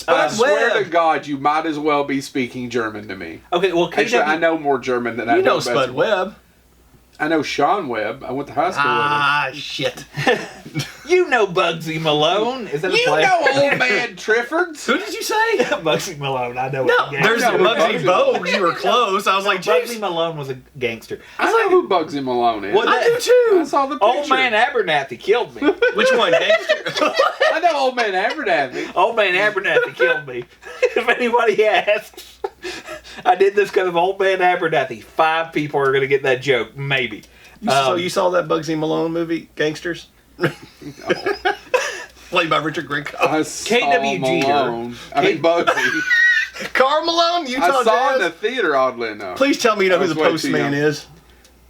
I Spud swear to Webb. God, you might as well be speaking German to me. Okay, well, Actually, I know more German than I You know know Spud basketball. Webb. I know Sean Webb. I went to high school Ah, shit. You know Bugsy Malone. Is that with him. a You play? know old man Triffords? Who did you say? Bugsy Malone. I know. No, what the there's I know who Bugsy Bugsy Bogues. You were close. I was like, Bugsy James. Malone was a gangster. I know who Bugsy Malone is. What- I do I too. saw the picture. Old man Abernathy killed me. Which one, gangster? I know old man Abernathy. Old man Abernathy killed me. If anybody asks, I did this because of Old man Abernathy. 5 people are going to get that joke, maybe. So you saw that Bugsy Malone movie, Gangsters? Played by Richard Grieco. I saw KW Jeter. Malone. I mean Bugsy. Carl Malone, Utah I saw in Jazz. the theater, oddly enough. Please tell me you know I who was the way too postman young. is.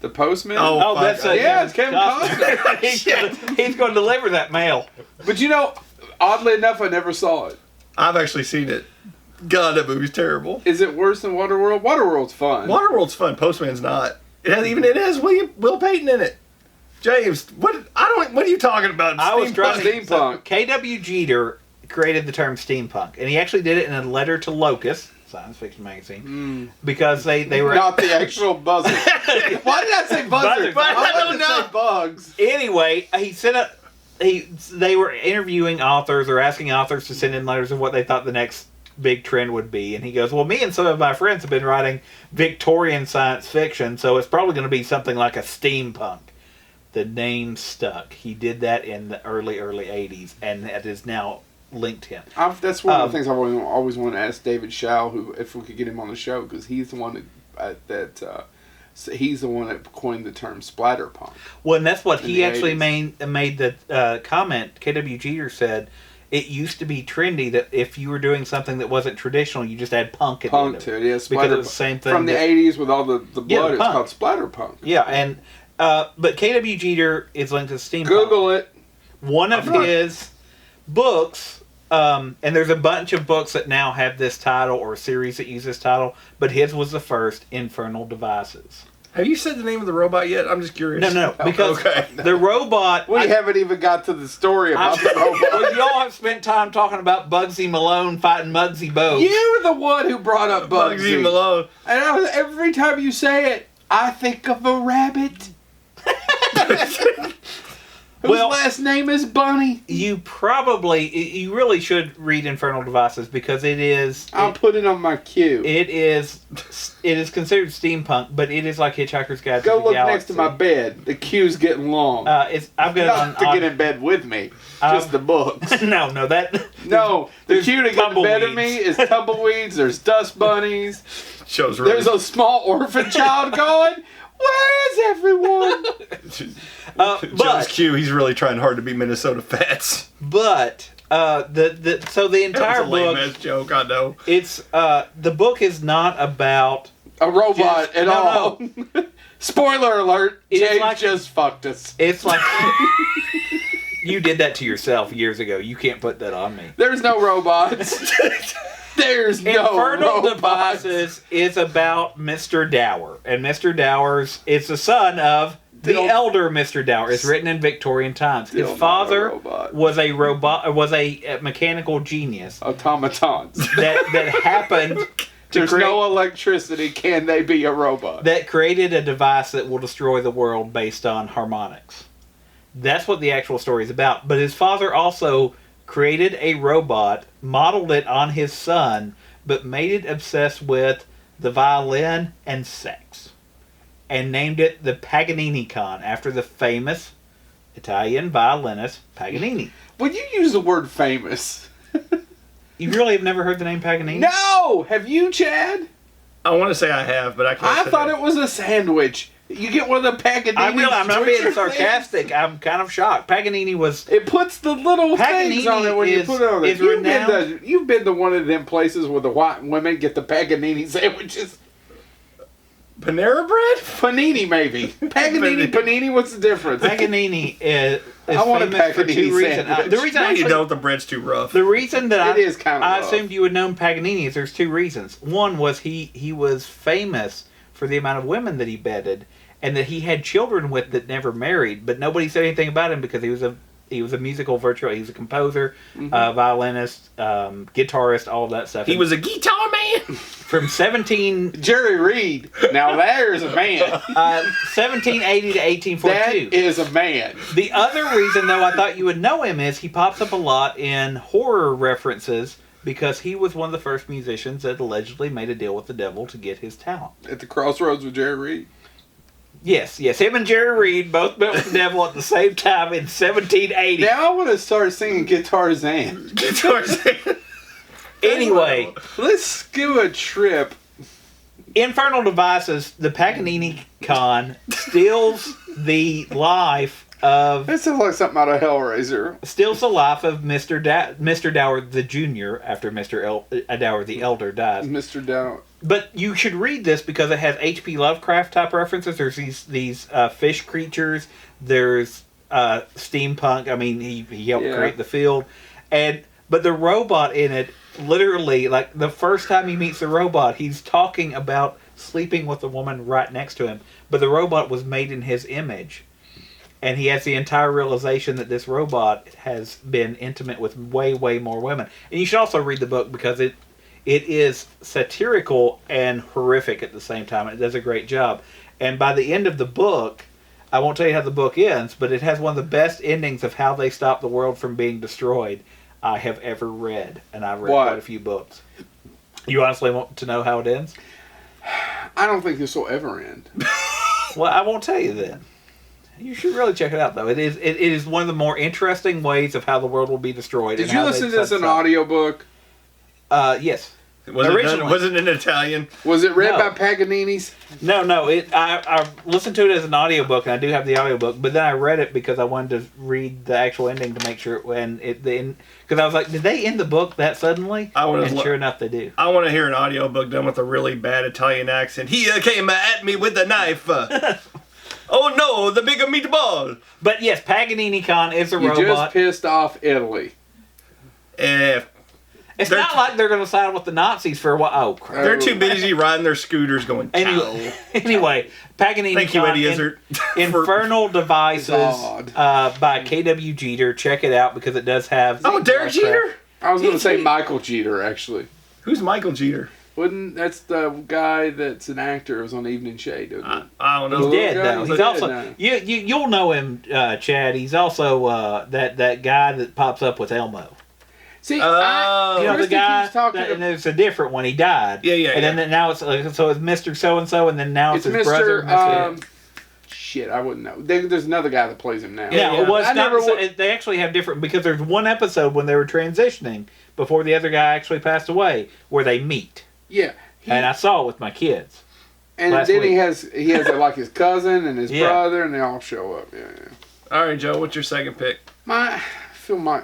The postman? Oh, Oh, that's yeah, it's Kevin Costner. He's going to deliver that mail. But you know, oddly enough, I never saw it. I've actually seen it. God, that movie's terrible. Is it worse than Waterworld? Waterworld's fun. Waterworld's fun. Postman's not. It has Will Payton in it. James, what are you talking about? I was trying to Steampunk. KW Jeter created the term steampunk, and he actually did it in a letter to Locus, science fiction magazine, because they were Not the actual buzzard. Why did I say buzzard? Buzzard. I don't wanted to know. say bugs. Anyway, he sent they were interviewing authors or asking authors to send in letters of what they thought the next big trend would be, and he goes, well, me and some of my friends have been writing Victorian science fiction, so it's probably going to be something like a steampunk. The name stuck. He did that in the early 80s, and that is now linked him. That's one of the things I've always wanted to ask David Shaw, who if we could get him on the show, because he's the one he's the one that coined the term splatterpunk. Well, and that's what In he the actually 80s. made the comment. KW Jeter said it used to be trendy that if you were doing something that wasn't traditional, you just add punk at the end Punk of to it. it, yeah. Because it was the same thing From the that- 80s with all the blood, Yeah, it's punk. called splatterpunk. Yeah, and but KW Jeter is linked to steampunk. Google it. One of I'm not- his books, and there's a bunch of books that now have this title or series that use this title, but his was the first, Infernal Devices. Have you said the name of the robot yet? I'm just curious. No, because Okay. the robot... We haven't even got to the story about the robot. Well, y'all have spent time talking about Bugsy Malone fighting Muggsy Bogues. You're the one who brought up Bugsy. Malone. And every time you say it, I think of a rabbit. Whose Well- last name is Bunny. You really should read Infernal Devices because I'll put it on my queue. it is considered steampunk, but it is like Hitchhiker's Guide to Go the look Galaxy. next to my bed. The queue's getting long. I've got Not it to on get in bed with me. Just the books. no, that No, the there's queue to get in bed with me tumbleweeds. is tumbleweeds. There's dust bunnies. Show's really. There's a small orphan child going, where is everyone? Joe's but Q. He's really trying hard to be Minnesota Fats. but so the entire That was a lame book ass joke. I know. it's the book is not about A robot Just- at no, all. Spoiler alert, It is James like- just fucked us. it's like you did that to yourself years ago. You can't put that on me. There's no robots. There's no Infernal robots. Devices is about Mr. Dower, and Mr. Dower's is the son of the Still- elder Mr. Dower. It's written in Victorian times. Still His not a father robot. was a robot, was a mechanical genius Automatons. that happened to There's create, no electricity. Can they be a robot? that created a device that will destroy the world based on harmonics. That's what the actual story is about. But his father also created a robot, modeled it on his son, but made it obsessed with the violin and sex. And named it the Paganini Con after the famous Italian violinist Paganini. When you use the word famous. You really have never heard the name Paganini? No! Have you, Chad? I want to say I have, but I can't. I say thought that. it was a sandwich. You get one of the Paganini. I'm not being Twitcher sarcastic. I'm kind of shocked. Paganini was... things. It puts the little things Paganini on it when you is- put it on it. is renowned- You've been to one of them places where the white women get the Paganini sandwiches. Panera Bread. Panini, maybe. Paganini, panini, what's the difference? Paganini is I want a famous for Paganini two reasons. sandwich. The reason No, you actually, don't. The bread's too rough. the reason that It is kind of I rough. assumed you would know Paganini is there's two reasons. One was he was famous for the amount of women that he bedded, and that he had children with that never married, but nobody said anything about him because he was a musical virtuoso. He was a composer, violinist, guitarist, all that stuff. He was a guitar man. from 17 Jerry Reed. Now there's a man. 1780 to 1842. That is a man. The other reason, though, I thought you would know him is he pops up a lot in horror references because he was one of the first musicians that allegedly made a deal with the devil to get his talent. At the crossroads with Jerry Reed. Yes. Him and Jerry Reed both met with the devil at the same time in 1780. Now I want to start singing Guitar Zan. Guitar man. Anyway, Let's do a trip. Infernal Devices, the Paganini con steals the life of That sounds like something out of Hellraiser. Mr. Dower the Jr. after Mr. Dower the Elder dies. Mr. Down. But you should read this because it has H.P. Lovecraft type references. There's these fish creatures. There's steampunk. I mean, he helped create the field, but the robot in it, literally, like the first time he meets the robot, he's talking about sleeping with the woman right next to him. But the robot was made in his image, and he has the entire realization that this robot has been intimate with way, way more women. And you should also read the book because it is satirical and horrific at the same time. It does a great job. And by the end of the book, I won't tell you how the book ends, but it has one of the best endings of how they stop the world from being destroyed I have ever read. And I've read quite a few books. You honestly want to know how it ends? I don't think this will ever end. Well, I won't tell you then. You should really check it out, though. It is one of the more interesting ways of how the world will be destroyed. Did you listen to this in an audiobook? Yes. Was it in Italian? Was it read No. by Paganini's? No. I listened to it as an audiobook, and I do have the audiobook, but then I read it because I wanted to read the actual ending to make sure because I was like, did they end the book that suddenly? And sure enough, they do. I want to hear an audiobook done with a really bad Italian accent. He came at me with a knife. Oh no, the bigger meatball. But yes, Paganini Con is a You robot. just pissed off Italy. It's not like they're going to side with the Nazis for a while. Oh, crap. They're too busy riding their scooters going, Anyway, Paganini Thank you, Con, Eddie Izzard. Infernal Devices by K.W. Jeter. Check it out because it does have... Oh, Derek Jeter? I was going to say Michael Jeter, actually. Who's Michael Jeter? That's the guy that's an actor. It was on Evening Shade, isn't it? I don't know. He's dead, though. He's He's dead also... now. You'll know him, Chad. He's also that guy that pops up with Elmo. See, You know the guy, talking and there's a different one. He died. Yeah. And then now it's so it's Mr. So and So, and then now it's his Mr. brother. Shit, I wouldn't know. There's another guy that plays him now. Yeah, it was they actually have different because there's one episode when they were transitioning before the other guy actually passed away where they meet. Yeah, and I saw it with my kids. And then he has like his cousin and his brother, and they all show up. Yeah. All right, Joe, what's your second pick?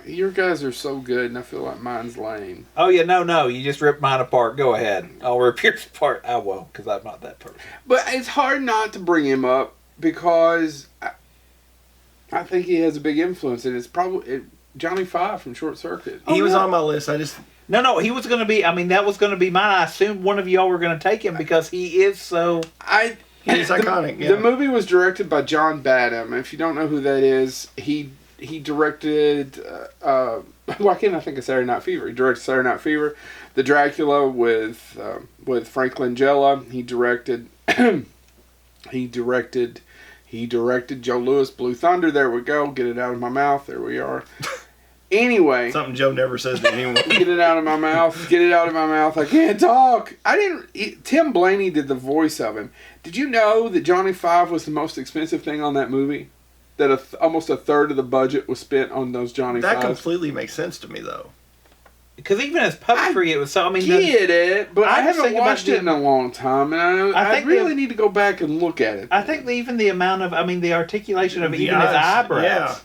Your guys are so good, and I feel like mine's lame. Oh yeah, no, you just ripped mine apart. Go ahead, I'll rip yours apart. I won't, because I'm not that person. But it's hard not to bring him up because I think he has a big influence, and it's probably Johnny Five from Short Circuit. He was on my list. No, he was going to be. I mean, that was going to be mine. I assumed one of y'all were going to take him because he is so. He's iconic. The movie was directed by John Badham. If you don't know who that is, he directed. Why can't I think of Saturday Night Fever? He directed Saturday Night Fever, The Dracula with Frank Langella. He directed. He directed Joe Lewis, Blue Thunder. There we go. Get it out of my mouth. There we are. Anyway. Something Joe never says to anyone. Get it out of my mouth. Get it out of my mouth. I can't talk. Tim Blaney did the voice of him. Did you know that Johnny Five was the most expensive thing on that movie? That almost a third of the budget was spent on those Johnny Fives? That completely makes sense to me, though. Because even as puppetry, it was so. I mean, get it, but I haven't watched it in a long time, and I really need to go back and look at it. I think even the amount of, the articulation of even his eyebrows. Yeah.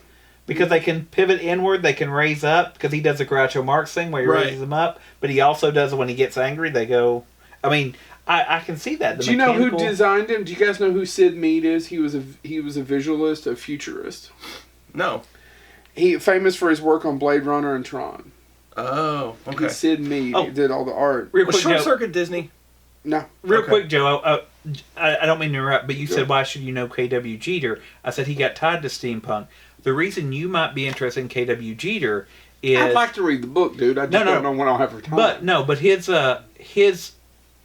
Because they can pivot inward, they can raise up, because he does the Groucho Marx thing where he raises them up, but he also does it when he gets angry, they go, I can see that. Do you know who designed him? Do you guys know who Sid Mead is? He was a visualist, a futurist. No. He famous for his work on Blade Runner and Tron. Oh, okay. He's Sid Mead. Oh. He did all the art. Real Was quick, Short Joe, Circuit Disney? No. real Okay. quick, Joe. I don't mean to interrupt, but you Sure. said, why should you know K.W. Jeter? I said he got tied to steampunk. The reason you might be interested in K.W. Jeter is... I'd like to read the book, dude. I just don't know when I'll have time. But his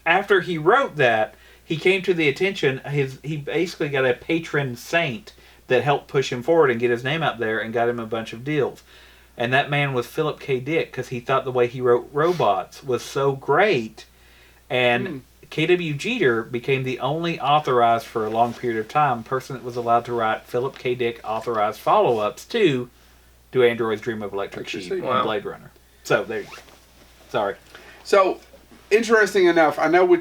after he wrote that, he came to the attention. He basically got a patron saint that helped push him forward and get his name out there and got him a bunch of deals. And that man was Philip K. Dick, because he thought the way he wrote robots was so great. And K.W. Jeter became the only authorized, for a long period of time, person that was allowed to write Philip K. Dick authorized follow-ups to Do Androids Dream of Electric Sheep and Wow. Blade Runner. So, there you go. Sorry. So, interesting enough, I know we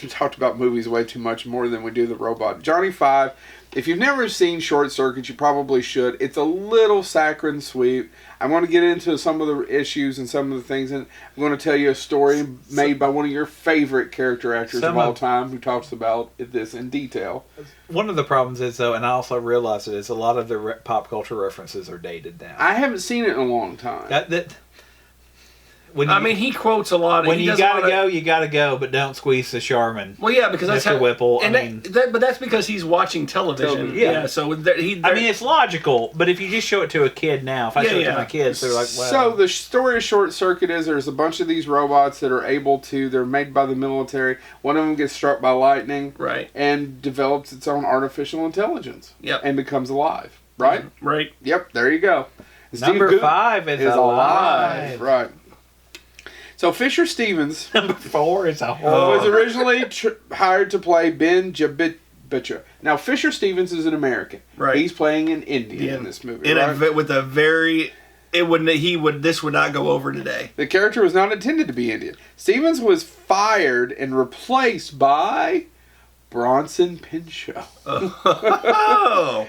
talked about movies way too much, more than we do the robot. Johnny Five, if you've never seen Short Circuit, you probably should. It's a little saccharine sweet. I want to get into some of the issues and some of the things, and I'm going to tell you a story made by one of your favorite character actors of all time, who talks about this in detail. One of the problems is, though, and I also realize it, is a lot of the pop culture references are dated now. I haven't seen it in a long time. He quotes a lot. When he you does a gotta lot of- go, you gotta go, but don't squeeze the Charmin. Well, yeah, because that's Mr. Whipple. And but that's because he's watching television. Yeah. So it's logical, but if you just show it to a kid now, if I show it to my kids, they're like, "Wow." So the story of Short Circuit is there's a bunch of these robots that are they're made by the military. One of them gets struck by lightning, right, and develops its own artificial intelligence. Yep. And becomes alive. Right? Right. Yep, there you go. Number 5 is alive. Right. So Fisher Stevens Number 4 is a horror. was originally hired to play Ben Jabicha. Now Fisher Stevens is an American. Right. He's playing an Indian in this movie. This would not go over today. The character was not intended to be Indian. Stevens was fired and replaced by Bronson Pinchot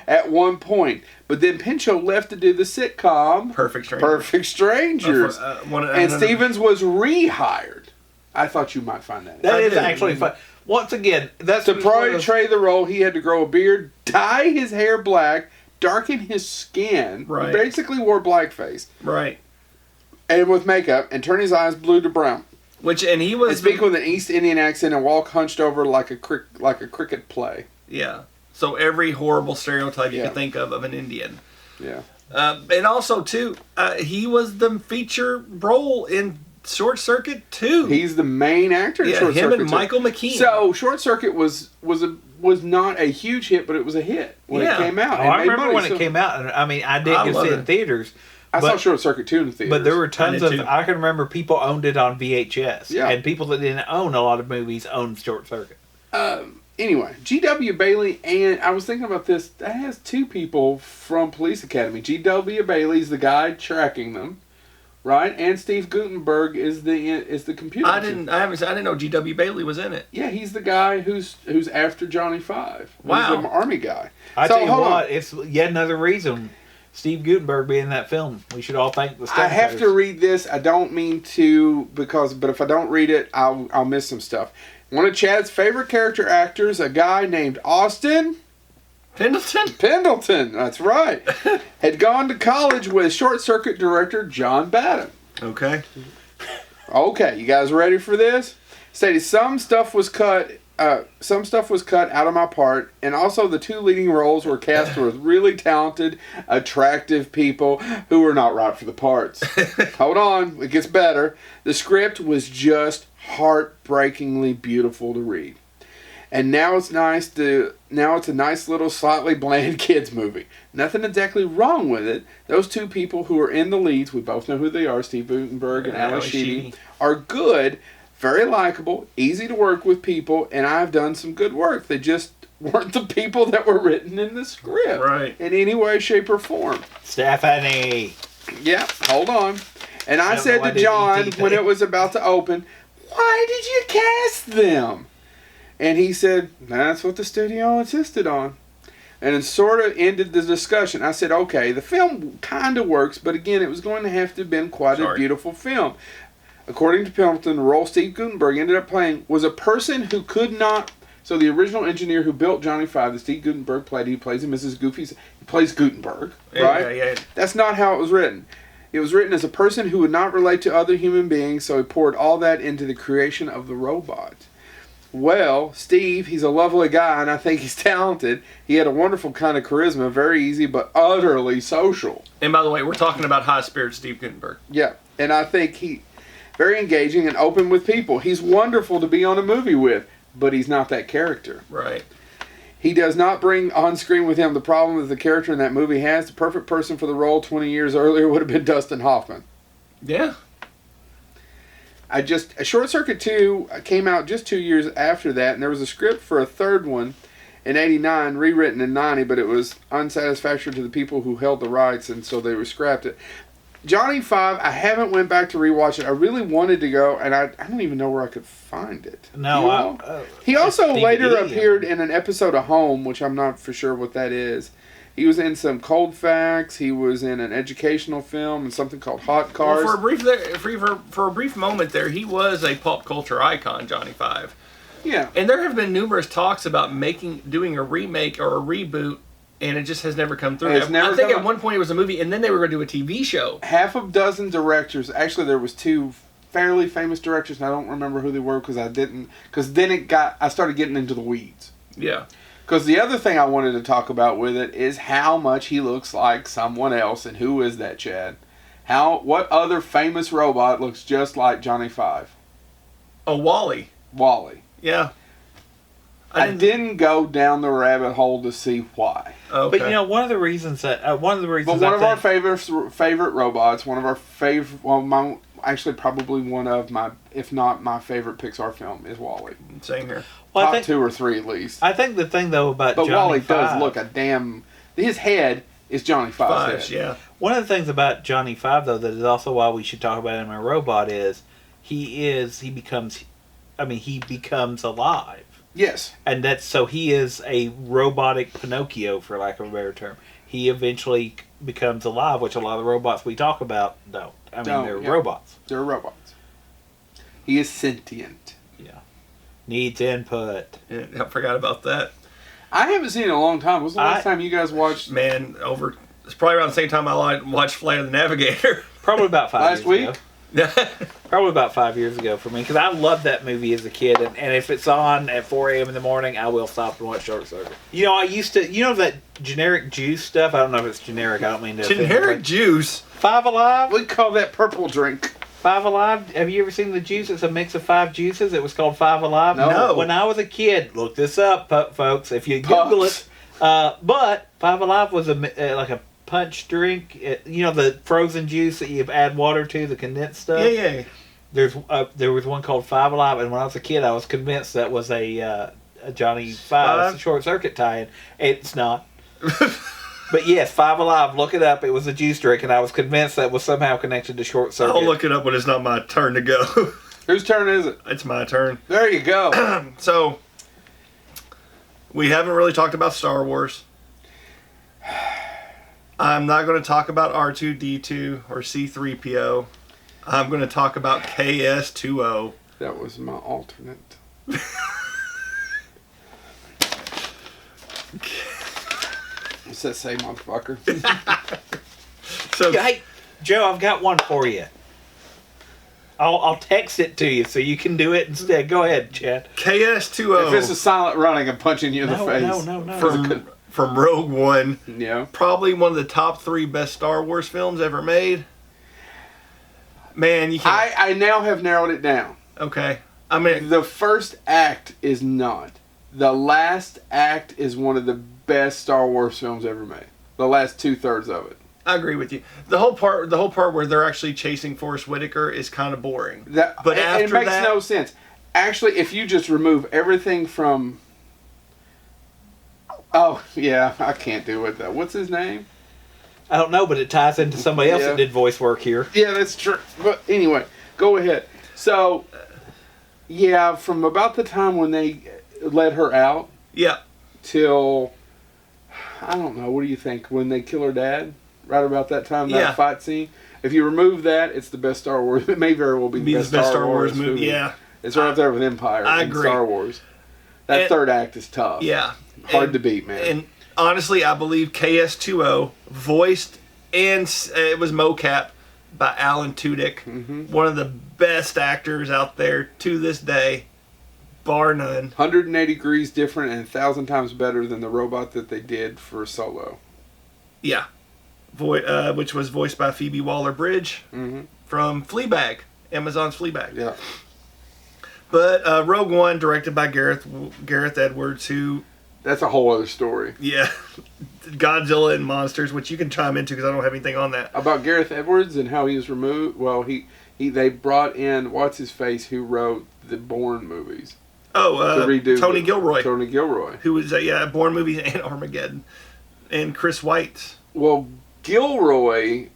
at one point. But then Pinchot left to do the sitcom Perfect Strangers. Perfect Strangers. And Stevens was rehired. I thought you might find that. That is actually fun. Once again, that's to portray the role, he had to grow a beard, dye his hair black, darken his skin. Right. He basically wore blackface. Right. And with makeup, and turn his eyes blue to brown. And he was and speak with an East Indian accent and walk hunched over like a cricket play. Yeah. So every horrible stereotype you could think of an Indian. Yeah. And also too, he was the feature role in Short Circuit 2. He's the main actor in Short Circuit. Him and Michael McKean. So Short Circuit was not a huge hit, but it was a hit when it came out. I remember when it came out. I mean, I didn't get to see it in theaters. I saw Short Circuit 2 in the theaters. But there were tons of... I can remember people owned it on VHS. Yeah. And people that didn't own a lot of movies owned Short Circuit. Anyway, G.W. Bailey, and I was thinking about this, that has 2 people from Police Academy. G.W. Bailey's the guy tracking them, right? And Steve Guttenberg is the computer. I didn't know G.W. Bailey was in it. Yeah, he's the guy who's after Johnny Five. Wow. He's the army guy. I tell you what, it's yet another reason Steve Guttenberg being in that film. We should all thank the I have to read this. I don't mean to, but if I don't read it, I'll miss some stuff. One of Chad's favorite character actors, a guy named Austin Pendleton, that's right, had gone to college with Short Circuit director John Badham. Okay. Okay, you guys ready for this? Stated some stuff was cut out of my part, and also the 2 leading roles were cast with really talented, attractive people who were not right for the parts. Hold on, it gets better. The script was just heartbreakingly beautiful to read. And now it's a nice little slightly bland kids movie. Nothing exactly wrong with it. Those 2 people who are in the leads, we both know who they are, Steve Guttenberg and Ally Sheedy, are good, very likable, easy to work with people, and I've done some good work. They just weren't the people that were written in the script. Right. In any way, shape, or form. Stephanie. Yeah, hold on. And I said to John when it was about to open, why did you cast them? And he said, that's what the studio insisted on. And it sort of ended the discussion. I said, okay, the film kind of works, but again, it was going to have to have been quite a beautiful film. According to Pendleton, the role Steve Guttenberg ended up playing was a person who could not So the original engineer who built Johnny Five, that Steve Gutenberg played, he plays him as his goofy. He plays Gutenberg, right? Yeah. That's not how it was written. It was written as a person who would not relate to other human beings, so he poured all that into the creation of the robot. Well, Steve, he's a lovely guy, and I think he's talented. He had a wonderful kind of charisma, very easy, but utterly social. And by the way, we're talking about high spirit Steve Gutenberg. Yeah, and I think he very engaging and open with people. He's wonderful to be on a movie with, but he's not that character. Right. He does not bring on screen with him the problem that the character in that movie has. The perfect person for the role 20 years earlier would have been Dustin Hoffman. Yeah. Short Circuit 2 came out just 2 years after that, and there was a script for a third one in 89, rewritten in 90, but it was unsatisfactory to the people who held the rights, and so they scrapped it. Johnny Five, I haven't went back to rewatch it. I really wanted to go, and I don't even know where I could find it. No, he also DVD, later appeared in an episode of Home, which I'm not for sure what that is. He was in some Cold Facts. He was in an educational film and something called Hot Cars. Well, for a brief moment there, he was a pop culture icon, Johnny Five. Yeah, and there have been numerous talks about doing a remake or a reboot, and it just has never come through. I think at one point it was a movie, and then they were going to do a TV show. Half a dozen directors. Actually, there was two fairly famous directors, and I don't remember who they were because then I started getting into the weeds. Yeah. Because the other thing I wanted to talk about with it is how much he looks like someone else, and who is that, Chad? What other famous robot looks just like Johnny Five? Oh, Wally. Wally. Yeah. I didn't go down the rabbit hole to see why. Okay. But one of the reasons But one of our favorite robots, one of our favorite, probably one of my, if not my favorite Pixar film is Wall-E. Same here. Well, Top 2 or 3 at least. I think the thing though about But Johnny Wall-E Five, does look his head is Johnny Five's head. Yeah. One of the things about Johnny Five though that is also why we should talk about him in Robot is he becomes alive. Yes. And he is a robotic Pinocchio, for lack of a better term. He eventually becomes alive, which a lot of the robots we talk about don't. They're robots. They're robots. He is sentient. Yeah. Needs input. Yeah, I forgot about that. I haven't seen it in a long time. When was the last time you guys watched? Man, it's probably around the same time I watched Flight of the Navigator. Probably about 5 last years week. Ago. Probably about 5 years ago for me, because I loved that movie as a kid, and if it's on at 4 a.m. in the morning, I will stop and watch Short Circuit. I used to, that generic juice stuff. I don't know if it's generic. I don't mean to. Generic juice. Five Alive. We call that purple drink. Five Alive. Have you ever seen the juice? It's a mix of 5 juices. It was called Five Alive. No. When I was a kid, look this up, folks. If you Google it, but Five Alive was like a punch drink. The frozen juice that you add water to, the condensed stuff. Yeah. There was one called Five Alive, and when I was a kid, I was convinced that was a Johnny Five Short Circuit tie-in. It's not. But yes, Five Alive. Look it up. It was a juice drink, and I was convinced that was somehow connected to Short Circuit. I'll look it up when it's not my turn to go. Whose turn is it? It's my turn. There you go. So, we haven't really talked about Star Wars. I'm not going to talk about R2-D2 or C-3PO. I'm going to talk about KS-2O. That was my alternate. What's that say, motherfucker? So, hey, Joe, I've got one for you. I'll text it to you so you can do it instead. Go ahead, Chad. KS-2O. If it's a silent running, I'm punching you in the face. No. From Rogue One. Yeah. Probably one of the top 3 best Star Wars films ever made. Man, you can't... I now have narrowed it down. Okay. I mean... The first act is not. The last act is one of the best Star Wars films ever made. The last 2/3 of it. I agree with you. The whole part where they're actually chasing Forrest Whitaker is kind of boring. But after it makes no sense. Actually, if you just remove everything from... Oh, yeah, I can't do it, though. What's his name? I don't know, but it ties into somebody else that did voice work here. Yeah, that's true. But anyway, go ahead. So, yeah, from about the time when they let her out... Yeah. Till... I don't know, what do you think? When they kill her dad? Right about that time, that fight scene? If you remove that, it's the best Star Wars. It may very well be the best Star Wars movie. Yeah. It's right up there with Empire and agree. Star Wars. That third act is tough. Yeah. Hard to beat, man. And honestly, I believe KS2O voiced and it was mocap by Alan Tudyk, one of the best actors out there to this day, bar none. 180 degrees different and 1,000 times better than the robot that they did for Solo. Yeah. Which was voiced by Phoebe Waller-Bridge from Fleabag, Amazon's Fleabag. Yeah. But Rogue One, directed by Gareth Edwards, who... That's a whole other story. Yeah. Godzilla and Monsters, which you can chime into because I don't have anything on that. About Gareth Edwards and how he was removed. Well, they brought in what's-his-face who wrote the Bourne movies. Oh, Tony Gilroy. Tony Gilroy. Who was, Bourne movies and Armageddon. And Chris White. Well, Gilroy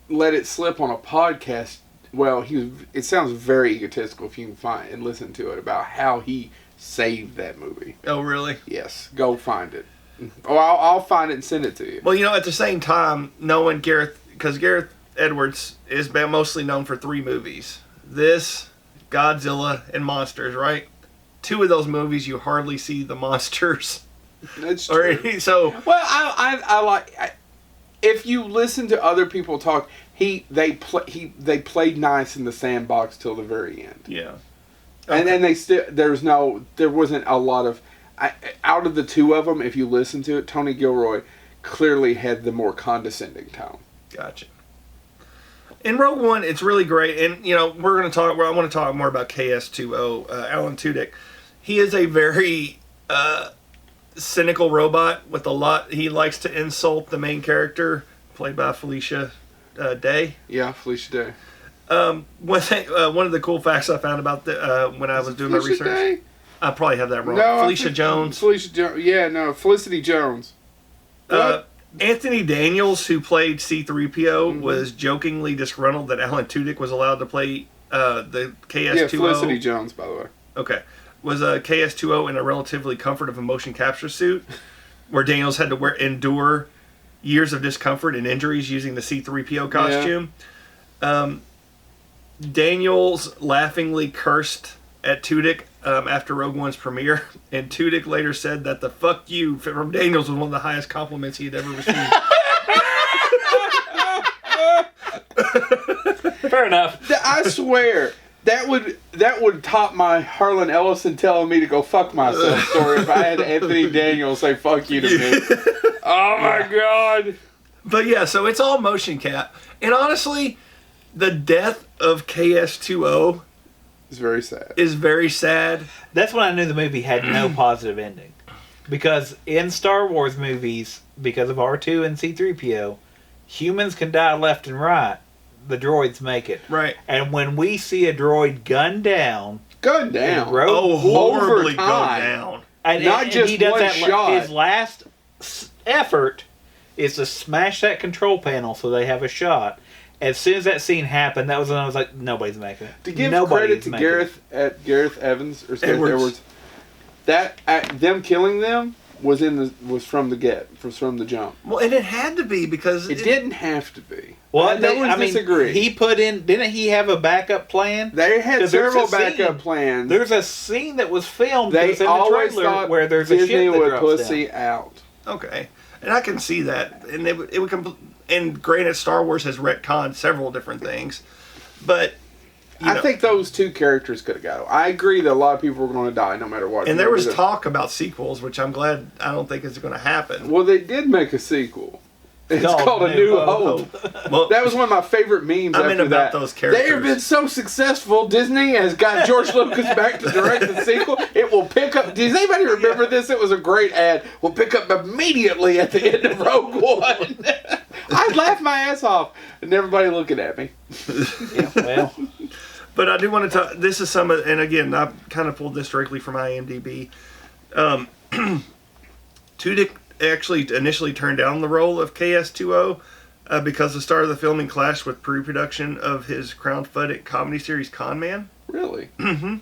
let it slip on a podcast. Well, it sounds very egotistical if you can find and listen to it about how he saved that movie. Oh, really? Yes. Go find it. Oh, I'll find it and send it to you. Well, at the same time, knowing because Gareth Edwards is mostly known for 3 movies. This, Godzilla, and Monsters, right? 2 of those movies, you hardly see the monsters. That's true. So, well, I like... if you listen to other people talk, they played nice in the sandbox till the very end. Yeah. Okay. And then there wasn't a lot of... out of the 2 of them, if you listen to it, Tony Gilroy clearly had the more condescending tone. Gotcha. In Rogue One, it's really great, and we're going to talk. I want to talk more about KS2O, Alan Tudyk. He is a very cynical robot with a lot. He likes to insult the main character, played by Felicia Day. Yeah, Felicia Day. One of the cool facts I found about when I was doing my research. Day? I probably have that wrong. No, Felicia Jones. Yeah, no, Felicity Jones. Anthony Daniels, who played C-3PO, was jokingly disgruntled that Alan Tudyk was allowed to play the KS2O. Yeah, Felicity Jones, by the way. Okay. Was a KS2O in a relatively comfortable motion capture suit, where Daniels had to endure years of discomfort and injuries using the C-3PO costume. Yeah. Daniels laughingly cursed at Tudyk after Rogue One's premiere, and Tudyk later said that the "fuck you" from Daniels was one of the highest compliments he had ever received. Fair enough. I swear that would top my Harlan Ellison telling me to go fuck myself story if I had Anthony Daniels say "fuck you" to me. Oh my god! But yeah, so it's all motion cap, and honestly, the death of KS2O is very sad. That's when I knew the movie had no positive ending. Because in Star Wars movies, because of R2 and C-3PO, humans can die left and right. The droids make it. Right. And when we see a droid gunned down. Horribly gunned down. And not just he does one that, shot. His last effort is to smash that control panel so they have a shot. As soon as that scene happened, that was when I was like, nobody's making it. To give credit to Gareth Evans or Edwards, that them killing them was from the jump. Well, and it had to be because it didn't have to be. Well, no one disagreed. He put in. Didn't he have a backup plan? They had several backup plans. There's a scene that was filmed. They in the always trailer thought where there's Disney a ship that would drops pussy down. out. Okay, and I can see that, and it would. And granted, Star Wars has retconned several different things, but I think those 2 characters could have got. I agree that a lot of people were going to die no matter what. And there was talk about sequels, which I'm glad I don't think is going to happen. Well, they did make a sequel. It's called A New Hope. Well, that was one of my favorite memes. I mean, about those characters. They have been so successful. Disney has got George Lucas back to direct the sequel. It will pick up. Does anybody remember this? It was a great ad. We'll pick up immediately at the end of Rogue One. I'd laugh my ass off, and everybody looking at me. Yeah, well. But I do want to talk. This is some of, and again, I kind of pulled this directly from IMDb. Tudyk actually initially turned down the role of KS2O because the start of the filming clashed with pre-production of his crowdfunded comedy series Con Man. Really? Mm-hmm.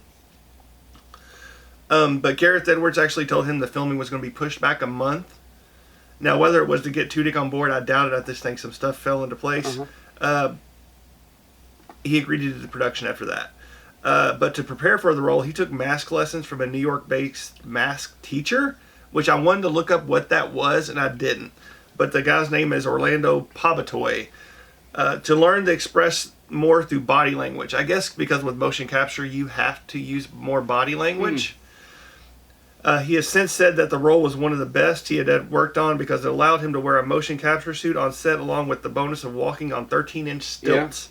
But Gareth Edwards actually told him the filming was going to be pushed back a month. Now, whether it was to get Tudyk on board, I doubt it. I just think some stuff fell into place. He agreed to do the production after that. But to prepare for the role, he took mask lessons from a New York-based mask teacher, which I wanted to look up what that was, and I didn't. But the guy's name is Orlando Pabatoy. To learn to express more through body language. I guess because with motion capture, you have to use more body language. He has since said that the role was one of the best he had worked on because it allowed him to wear a motion capture suit on set along with the bonus of walking on 13-inch stilts.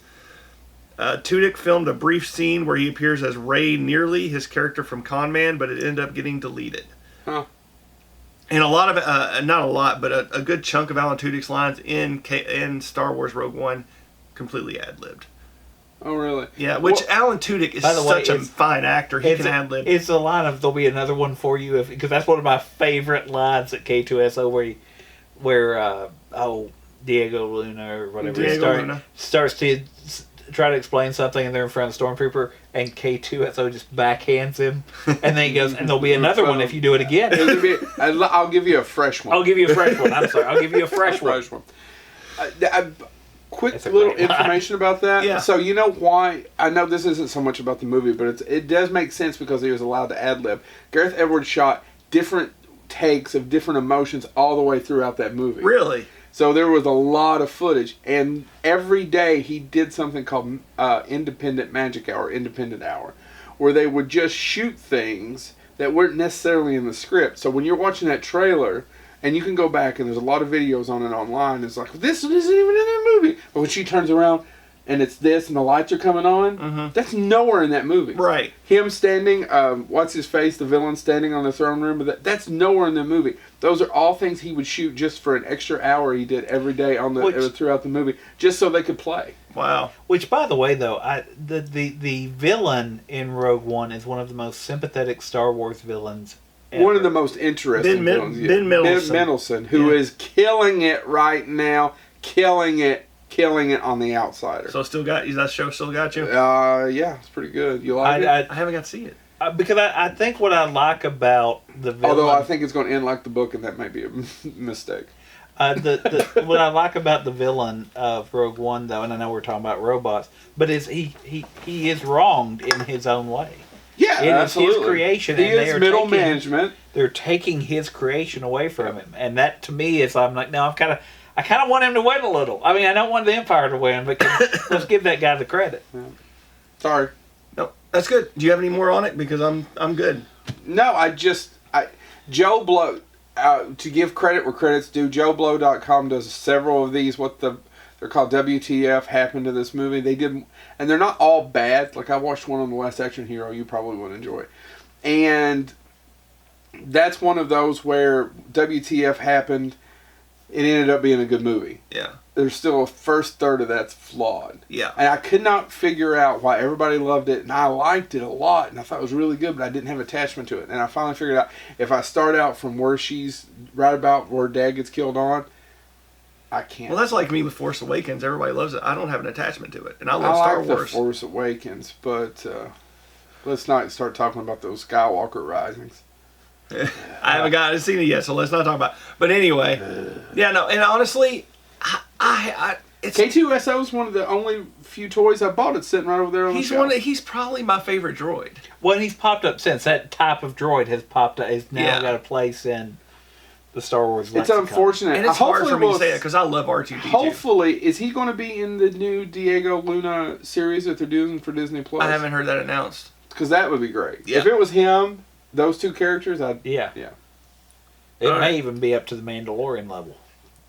Tudyk filmed a brief scene where he appears as Ray Nearly, his character from Con Man, but it ended up getting deleted. Huh. And a lot of not a lot, but a good chunk of Alan Tudyk's lines in Star Wars Rogue One completely ad-libbed. Oh, really? Yeah, which Alan Tudyk is such a fine actor. He can ad-lib. It's a line of, there'll be another one for you, because that's one of my favorite lines at K2SO where Diego Luna or whatever starts to try to explain something and they're in front of the Stormtrooper and K2SO just backhands him and then he goes, and there'll be another one if you do it again. I'll give you a fresh one. I'll give you a fresh one. I'm sorry. I'll give you a fresh one. Quick little information about that. Yeah. So you know why? I know this isn't so much about the movie, but it does make sense because he was allowed to ad-lib. Gareth Edwards shot different takes of different emotions all the way throughout that movie. Really? So there was a lot of footage, and every day he did something called Independent Magic Hour, Independent Hour, where they would just shoot things that weren't necessarily in the script. So when you're watching that trailer, and you can go back, and there's a lot of videos on it online, it's like, this isn't even in that movie. But when she turns around, and it's this, and the lights are coming on, that's nowhere in that movie. Right. Him standing, what's his face, the villain standing on the throne room, that's nowhere in the movie. Those are all things he would shoot just for an extra hour he did every day throughout the movie, just so they could play. Wow. Which, by the way, though, the villain in Rogue One is one of the most sympathetic Star Wars villains ever. One of the most interesting villains. Ben Mendelsohn. Ben Mendelsohn, who is killing it right now, killing it on The Outsider. So that show still got you? Yeah, it's pretty good. You like it? I haven't got to see it. Because I think what I like about the villain... Although I think it's going to end like the book, and that may be a mistake. What I like about the villain of Rogue One, though, and I know we're talking about robots, but is he is wronged in his own way. Yeah, it absolutely. Is his creation. He is middle management. They're taking his creation away from him, and that to me is, I'm like, no, I kind of want him to win a little. I mean, I don't want the Empire to win, but let's give that guy the credit. Yeah. Sorry. No, that's good. Do you have any more on it? Because I'm good. No, Joe Blow. To give credit where credit's due, JoeBlow.com does several of these. They're called WTF happened to this movie. They did, and they're not all bad. Like I watched one on The Last Action Hero. You probably would enjoy, and that's one of those where WTF happened. It ended up being a good movie. Yeah. There's still a first third of that's flawed. Yeah. And I could not figure out why everybody loved it, and I liked it a lot, and I thought it was really good, but I didn't have attachment to it. And I finally figured out if I start out from where she's right about where Dad gets killed on, I can't. Well, that's like me with Force Awakens. Everybody loves it. I don't have an attachment to it, and I love Star Wars. The Force Awakens, but let's not start talking about those Skywalker risings. I haven't gotten to see it yet, so let's not talk about it. But anyway, yeah, no, and honestly, it's K2SO is one of the only few toys I bought. It's sitting right over there on the shelf. He's probably my favorite droid. Well, he's popped up since. That type of droid has popped up. Has now got a place in the Star Wars lexicon. It's unfortunate. And it's hard for me to say that because I love R2-D2. Hopefully, is he going to be in the new Diego Luna series that they're doing for Disney Plus? I haven't heard that announced. Because that would be great. Yeah. If it was him, those two characters, Yeah. It may even be up to the Mandalorian level.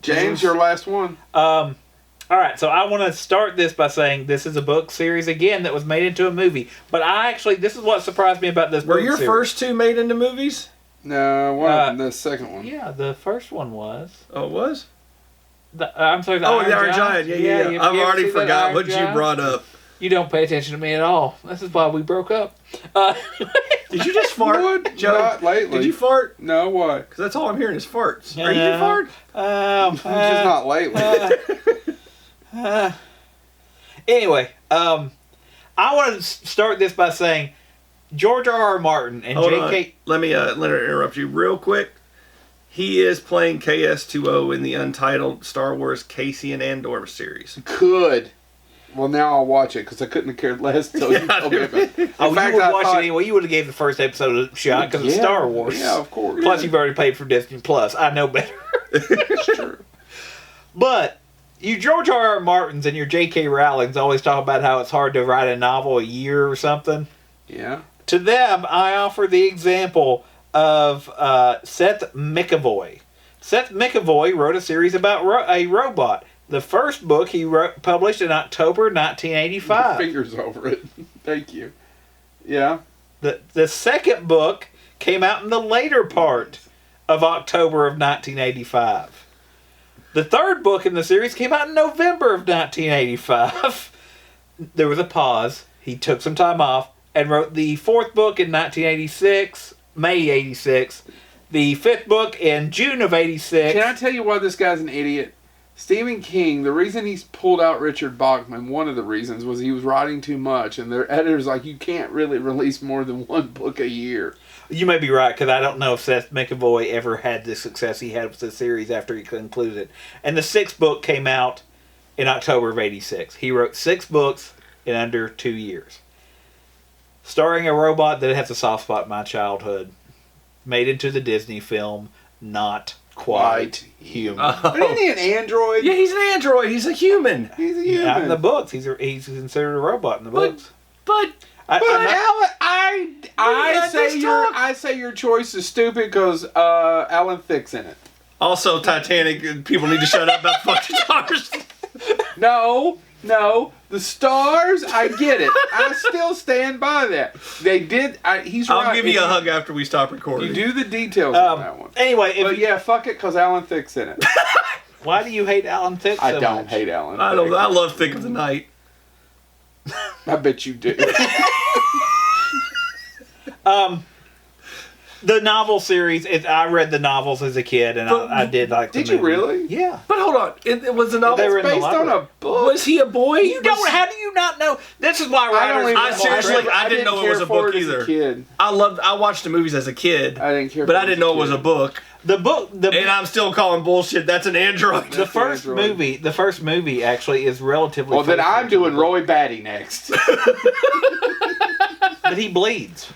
James, your last one. All right, so I want to start this by saying this is a book series, again, that was made into a movie. But this is what surprised me about this book series. Were your first two made into movies? No, the second one. Yeah, the first one was. Oh, it was? I'm sorry, the Iron Giant. Yeah. I've already forgot what you brought up. You don't pay attention to me at all. This is why we broke up. Did you just fart, What? Joe? Not lately. Did you fart? No, why? Because that's all I'm hearing is farts. Are you fart? Just not lately. Anyway, I want to start this by saying George R.R. Martin and J.K. Let me interrupt you real quick. He is playing KS-2O in the untitled Star Wars Cassian Andor series. Good. Well, now I'll watch it because I couldn't have cared less until you told me about it. In Oh, fact, you would I watch thought- it anyway. You would have gave the first episode a shot because it's Star Wars. Yeah, of course. Plus, you've already paid for Disney Plus. I know better. It's true. But you George R.R. Martins and your J.K. Rowlings always talk about how it's hard to write a novel a year or something. Yeah. To them, I offer the example of Seth McAvoy. Seth McAvoy wrote a series about a robot. The first book he published in October 1985. Fingers over it. Thank you. Yeah. The second book came out in the later part of October of 1985. The third book in the series came out in November of 1985. There was a pause. He took some time off and wrote the fourth book in 1986, May 86. The fifth book in June of 86. Can I tell you why this guy's an idiot? Stephen King, the reason he's pulled out Richard Bachman, one of the reasons, was he was writing too much, and their editor's like, you can't really release more than one book a year. You may be right, because I don't know if Seth McAvoy ever had the success he had with the series after he concluded it. And the sixth book came out in October of 86. He wrote 6 books in under 2 years. Starring a robot that has a soft spot in my childhood. Made into the Disney film, not quite human. But isn't he an android? Yeah, he's an android. He's a human. He's a human. Not in the books. He's considered a robot in the books. But But Alan, talk. I say your choice is stupid because Alan Thicke's in it. also Titanic. People need to shut up about fucking stars. No, the stars. I get it. I still stand by that. They did. He's right. I'll give you a hug after we stop recording. You do the details on that one. Anyway, But yeah, fuck it, because Alan Thicke's in it. why do you hate Alan Thicke so I don't much? hate Alan. I don't. Thicke. I love Thick of the Night. I bet you do. The novel series, I read the novels as a kid, and I did like the Did you movie. really? Yeah. But hold on, it was a novel. They were in the Based on library. a book. Was he a boy? You don't. How do you not know? This is why writers. I seriously- I didn't know it was a book As either. a kid. I watched the movies as a kid. I didn't care. But for I didn't know it was a book. The book. And I'm still calling bullshit. That's an android. The first movie actually is relatively. Well, then faithful I'm to doing the book. Roy Batty next. But he bleeds.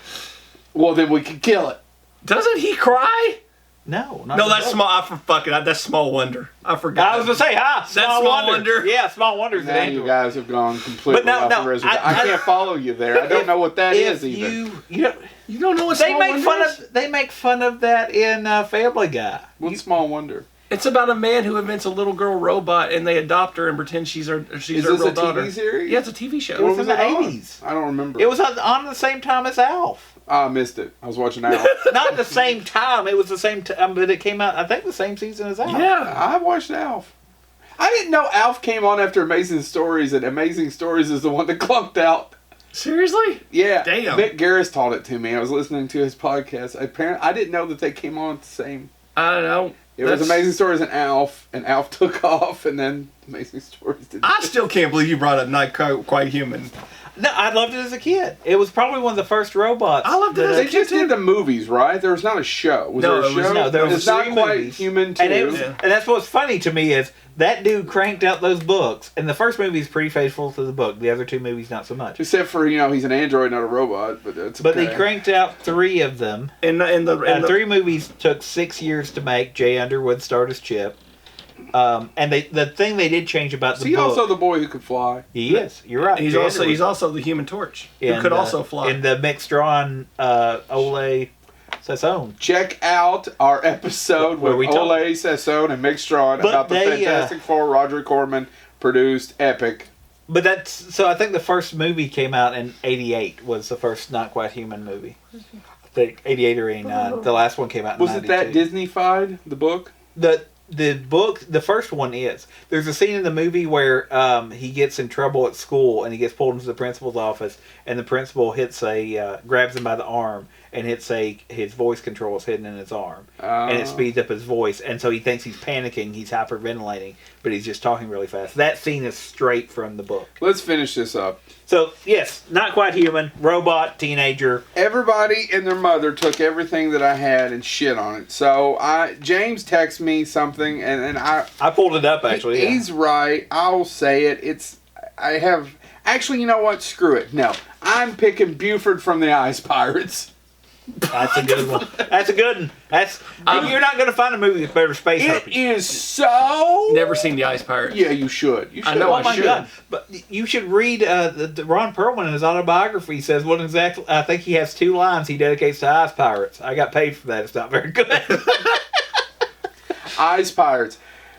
Well, then we can kill it. Doesn't he cry? No, not No, in the that's book. small. That's Small Wonder. I forgot. I was gonna say, Small Wonder. Yeah, Small Wonder's an Now you android. guys have gone completely But no, off no, the reservation. I- I can't follow you there. I don't know what that is If even. you know, You don't know what they Small make Wonder fun is? of they make fun of that in Family Guy. What's Small Wonder? It's about a man who invents a little girl robot, and they adopt her and pretend she's her Is real this a daughter. TV series? Yeah, it's a TV show. It was in the on? 80s. I don't remember. It was on the same time as Alf. I missed it. I was watching Alf. Not at the same time. It was the same time, but it came out, I think, the same season as Alf. Yeah. I watched Alf. I didn't know Alf came on after Amazing Stories, and Amazing Stories is the one that clunked out. Seriously? Yeah. Damn. Vic Garris taught it to me. I was listening to his podcast. Apparently, I didn't know that they came on at the same. I don't know. It was Amazing Stories and Alf took off, and then Amazing Stories did. I still can't believe you brought up Not Quite Human. No, I loved it as a kid. It was probably one of the first robots. I loved it as They a just did the movies, right? There was not a show. Was No, there a it was- show? no, there was It's not 3 quite movies. human too. And it was, Yeah. and that's what's funny to me is that dude cranked out those books, and the first movie is pretty faithful to the book. The other 2 movies, not so much. Except for he's an android, not a robot. But that's But okay. they cranked out 3 of them. In the 3 movies took 6 years to make. Jay Underwood starred as Chip. And the thing they did change about Is the he book. also the boy who could fly? He is. You're right. he's Jay also Underwood. the Human Torch, who In, could also fly. In the mixed drawn Ole Sassone. Check out our episode Where with we talk- Ole Sassone and Mick Strawn But about the they, Fantastic Four. Roger Corman produced epic. But that's so. I think the first movie came out in '88. Was the first Not Quite Human movie. I think '88 or '89. The last one came out in Was it that 92. Disney-fied, the book? The book, the first one is. There's a scene in the movie where he gets in trouble at school and he gets pulled into the principal's office, and the principal grabs him by the arm and his voice control is hidden in his arm, and it speeds up his voice, and so he thinks he's panicking, he's hyperventilating, but he's just talking really fast. That scene is straight from the book. Let's finish this up. So yes, Not Quite Human, robot, teenager. Everybody and their mother took everything that I had and shit on it. So James texted me something, and I I pulled it up actually. Yeah. He's right. I'll say it. I have... Actually, you know what? Screw it. No. I'm picking Buford from the Ice Pirates. That's a good one. That's a good one. You're not going to find a movie with better space It herpes. is so... Never seen the Ice Pirates. Yeah, you should. You should. I know Oh I my should. God! But you should read the Ron Perlman in his autobiography. He says, "What exactly?" I think he has 2 lines he dedicates to Ice Pirates. I got paid for that. It's not very good. Ice Pirates.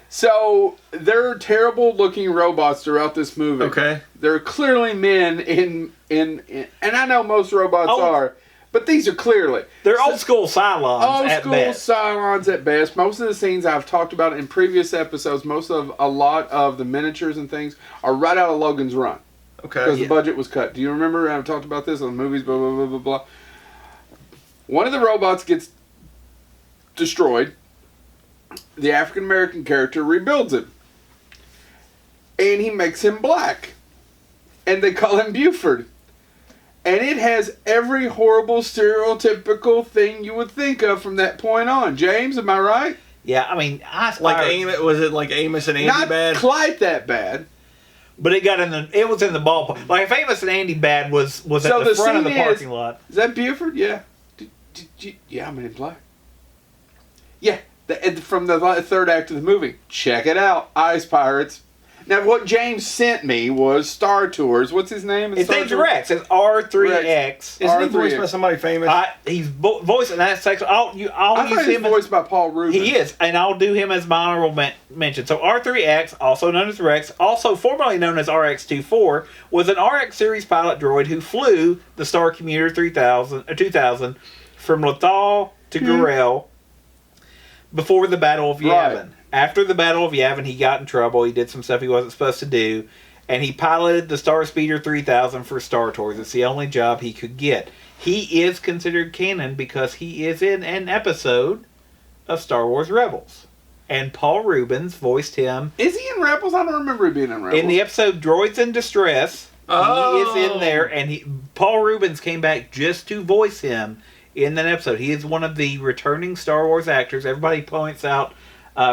So, they're terrible-looking robots throughout this movie. Okay. They're clearly men in and I know most robots Oh. are, but these are clearly. They're old school Cylons Old at school best. Cylons at best. Most of the scenes I've talked about in previous episodes, a lot of the miniatures and things are right out of Logan's Run. Because Okay. the budget was cut. Do you remember? I've talked about this on the movies, blah, blah, blah, blah, blah. One of the robots gets destroyed. The African-American character rebuilds him. And he makes him black. And they call him Buford. And it has every horrible, stereotypical thing you would think of from that point on. James, am I right? Yeah, I mean, Ice Like Pirates. Amos, was it like Amos and Andy Not Bad? quite that bad. But it was in the ballpark. Like if Amos and Andy Bad was So at the the front of the scene is- parking lot. Is that Buford? Yeah. Yeah, I'm in black. Yeah, from the third act of the movie. Check it out, Ice Pirates. Now, what James sent me was Star Tours. What's his name? His Star name's Tours? Rex. It's R3X. Isn't he R3. voiced by somebody famous? He's voicing that section. I'll I use thought he was him. voiced by Paul Rubin. He is, and I'll do him as my honorable mention. So R3X, also known as Rex, also formerly known as RX-24, was an RX series pilot droid who flew the Star Commuter 2000 from Lothal to Gorel before the Battle of Yavin. Right. After the Battle of Yavin, he got in trouble. He did some stuff he wasn't supposed to do, and he piloted the Star Speeder 3000 for Star Tours. It's the only job he could get. He is considered canon because he is in an episode of Star Wars Rebels. And Paul Rubens voiced him Is he in Rebels? I don't remember him being in Rebels. in the episode Droids in Distress. Oh. He is in there, and Paul Rubens came back just to voice him in that episode. He is one of the returning Star Wars actors. Everybody points out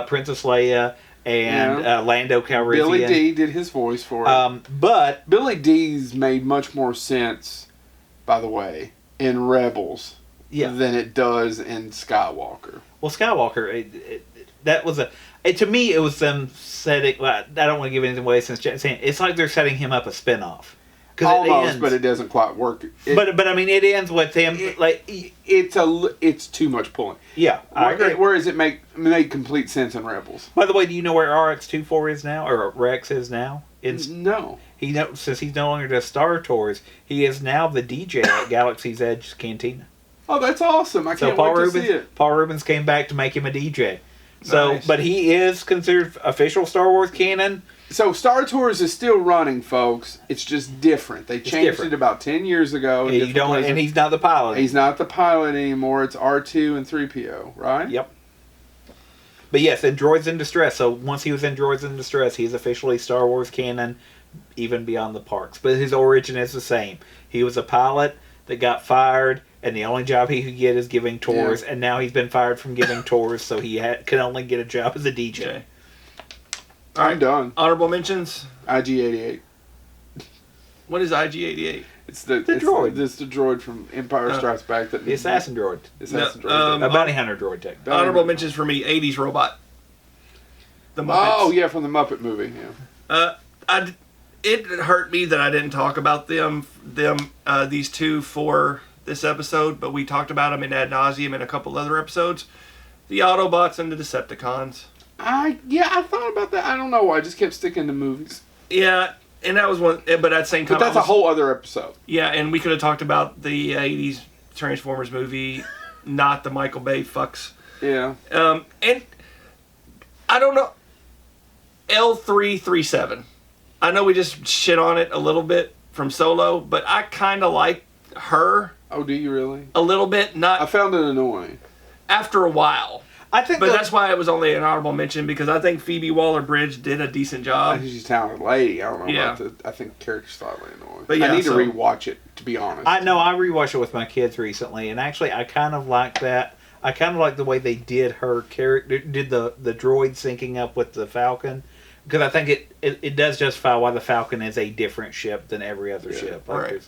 Princess Leia and Lando Calrissian. Billy D did his voice for it. But Billy D's made much more sense, by the way, in Rebels than it does in Skywalker. well, Skywalker, that was to me, it was them setting. Well, I don't want to give anything away since saying it's like they're setting him up a spinoff. Almost, but it doesn't quite work. But I mean, it ends with him It's too much pulling. Yeah, I agree. Whereas it made complete sense in Rebels. By the way, do you know where RX-24 is now, or Rex is now? No. Since he's no longer does Star Tours, he is now the DJ at Galaxy's Edge Cantina. Oh, that's awesome! I can't wait to see it. Paul Rubens came back to make him a DJ. So, Nice. but he is considered official Star Wars canon. So Star Tours is still running, folks. It's just different. They changed different. it about 10 years ago. in You different don't, places. and he's not the pilot. He's not the pilot anymore. It's R2 and 3PO, right? Yep. But yes, in Droids in Distress. So once he was in Droids in Distress, he's officially Star Wars canon, even beyond the parks. But his origin is the same. He was a pilot that got fired, and the only job he could get is giving tours. And now he's been fired from giving tours, so he can only get a job as a DJ. Okay. I'm done. Honorable mentions. IG-88. What is IG-88? It's the droid. It's the droid from Empire Strikes Back. The assassin droid. Assassin No, droid. A bounty hunter droid, tech. Honorable mentions for me. 80s robot. The Muppets. Oh yeah, from the Muppet movie. Yeah. It hurt me that I didn't talk about these two for this episode, but we talked about them in ad nauseum in a couple other episodes. The Autobots and the Decepticons. I thought about that. I don't know why. I just kept sticking to movies. Yeah, and that was one. But at the same time, But that's a whole other episode. Yeah, and we could have talked about the 80s Transformers movie, not the Michael Bay fucks. Yeah. And I don't know. L337. I know we just shit on it a little bit from Solo, but I kind of like her Oh, do you really? a little bit. I Not found it annoying. after a while. I think But that's why it was only an honorable mention, because I think Phoebe Waller-Bridge did a decent I job. think she's a talented lady. I don't know Yeah. about the... I think the character's slightly annoying. But yeah, I need so- to rewatch it, to be honest. I know I rewatched it with my kids recently, and actually I kind of like that. I kind of like the way they did her character, did the droid syncing up with the Falcon, because I think it does justify why the Falcon is a different ship than every other ship. Like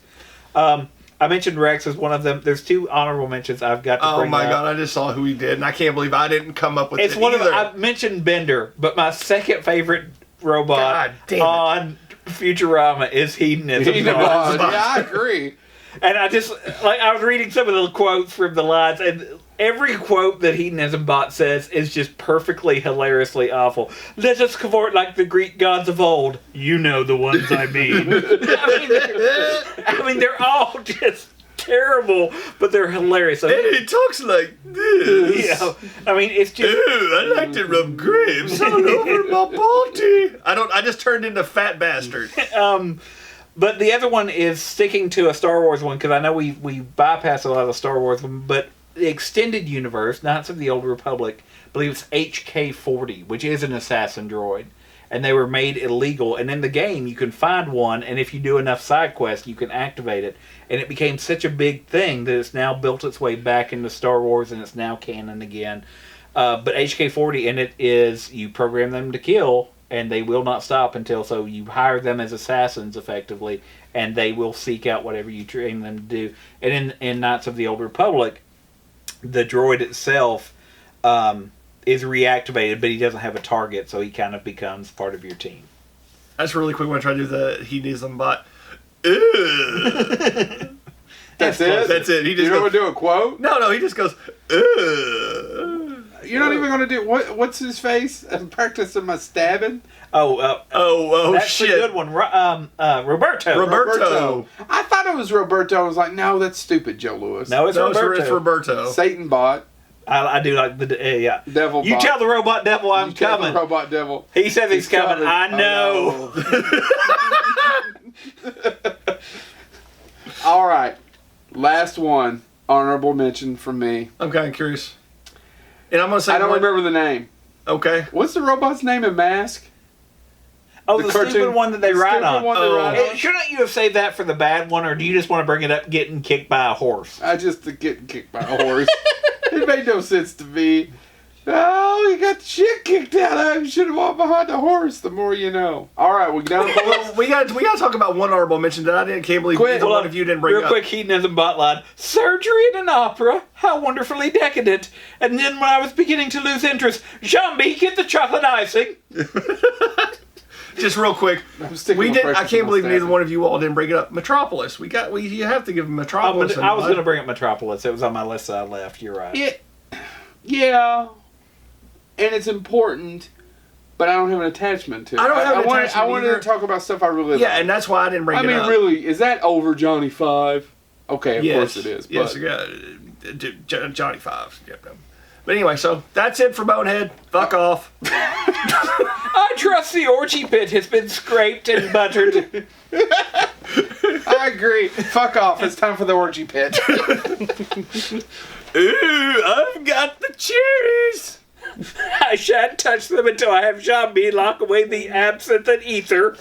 right. I mentioned Rex as one of them. There's 2 honorable mentions I've got to bring Oh my up. god, I just saw who he did, and I can't believe I didn't come up with It's it one either. of I mentioned Bender, but my second favorite robot God damn it. on Futurama is Hedonism. Yeah, I agree. And I just I was reading some of the quotes from the lines, and every quote that Hedonism Bot says is just perfectly hilariously awful. Let us cavort like the Greek gods of old. You know the ones I mean. I mean, they're all just terrible, but they're hilarious. I mean, And he talks like this. you know, I mean, it's just. I like to rub grapes all over my body. I just turned into fat bastard. But the other one is sticking to a Star Wars one, because I know we bypass a lot of the Star Wars one, but the extended universe, Knights of the Old Republic, I believe it's HK-40, which is an assassin droid. And they were made illegal. And in the game, you can find one, and if you do enough side quests, you can activate it. And it became such a big thing that it's now built its way back into Star Wars, and it's now canon again. But HK-40 in it is, you program them to kill, and they will not stop until, so you hire them as assassins effectively, and they will seek out whatever you train them to do. And in Knights of the Old Republic, the droid itself is reactivated, but he doesn't have a target, so he kind of becomes part of your team. That's really quick when I try to do the Hedonism Bot. That's it? That's it. He just You don't want to do a quote? No, he just goes, You're not even going to do... What's his face? I'm practicing my stabbing. That's shit. a good one. Roberto. Roberto. I thought it was Roberto. I was like, no, that's stupid, Joe Lewis. No, it's No, Roberto. it's Roberto. Satan bot. I do like the yeah. Devil You bot. tell the robot devil I'm You tell coming. the robot devil. He says he's coming. I Oh, know. no. All right. Last one. Honorable mention from me. I'm kind of curious. And I'm going to say I don't remember the name. Okay. What's the robot's name in Mask? Oh, The the cartoon- stupid one that they the ride stupid on. one they ride on? Shouldn't you have saved that for the bad one, or do you just want to bring it up getting kicked by a horse? I just getting kicked by a horse. It made no sense to me. Oh, you got the shit kicked out of him. You should have walked behind the horse. The more you know. All right, we done. Well, we got to talk about one honorable mention that can't believe Quit. either one of you didn't bring Real up. quick, Hedonism Bot line. Surgery in an opera? How wonderfully decadent. And then when I was beginning to lose interest, Jambi, get the chocolate icing. Just real quick, I'm sticking we with did. I breakfast can't on believe the neither staff. one of you all didn't bring it up. Metropolis. You have to give Metropolis. I was going to bring up Metropolis. It was on my list that I left. You're right. Yeah. And it's important, but I don't have an attachment to it. I don't have an attachment I wanted either. to talk about stuff I really Yeah, like. and that's why I didn't bring I it mean, up. really, is that over Johnny 5? Okay, of Yes, course it is. Yes, But yeah, Johnny Five. Yep, no. But anyway, so that's it for Bonehead. Fuck off. I trust the orgy pit has been scraped and buttered. I agree. Fuck off. It's time for the orgy pit. Ooh, I've got the cherries. I shan't touch them until I have Jambi lock away the absinthe and ether.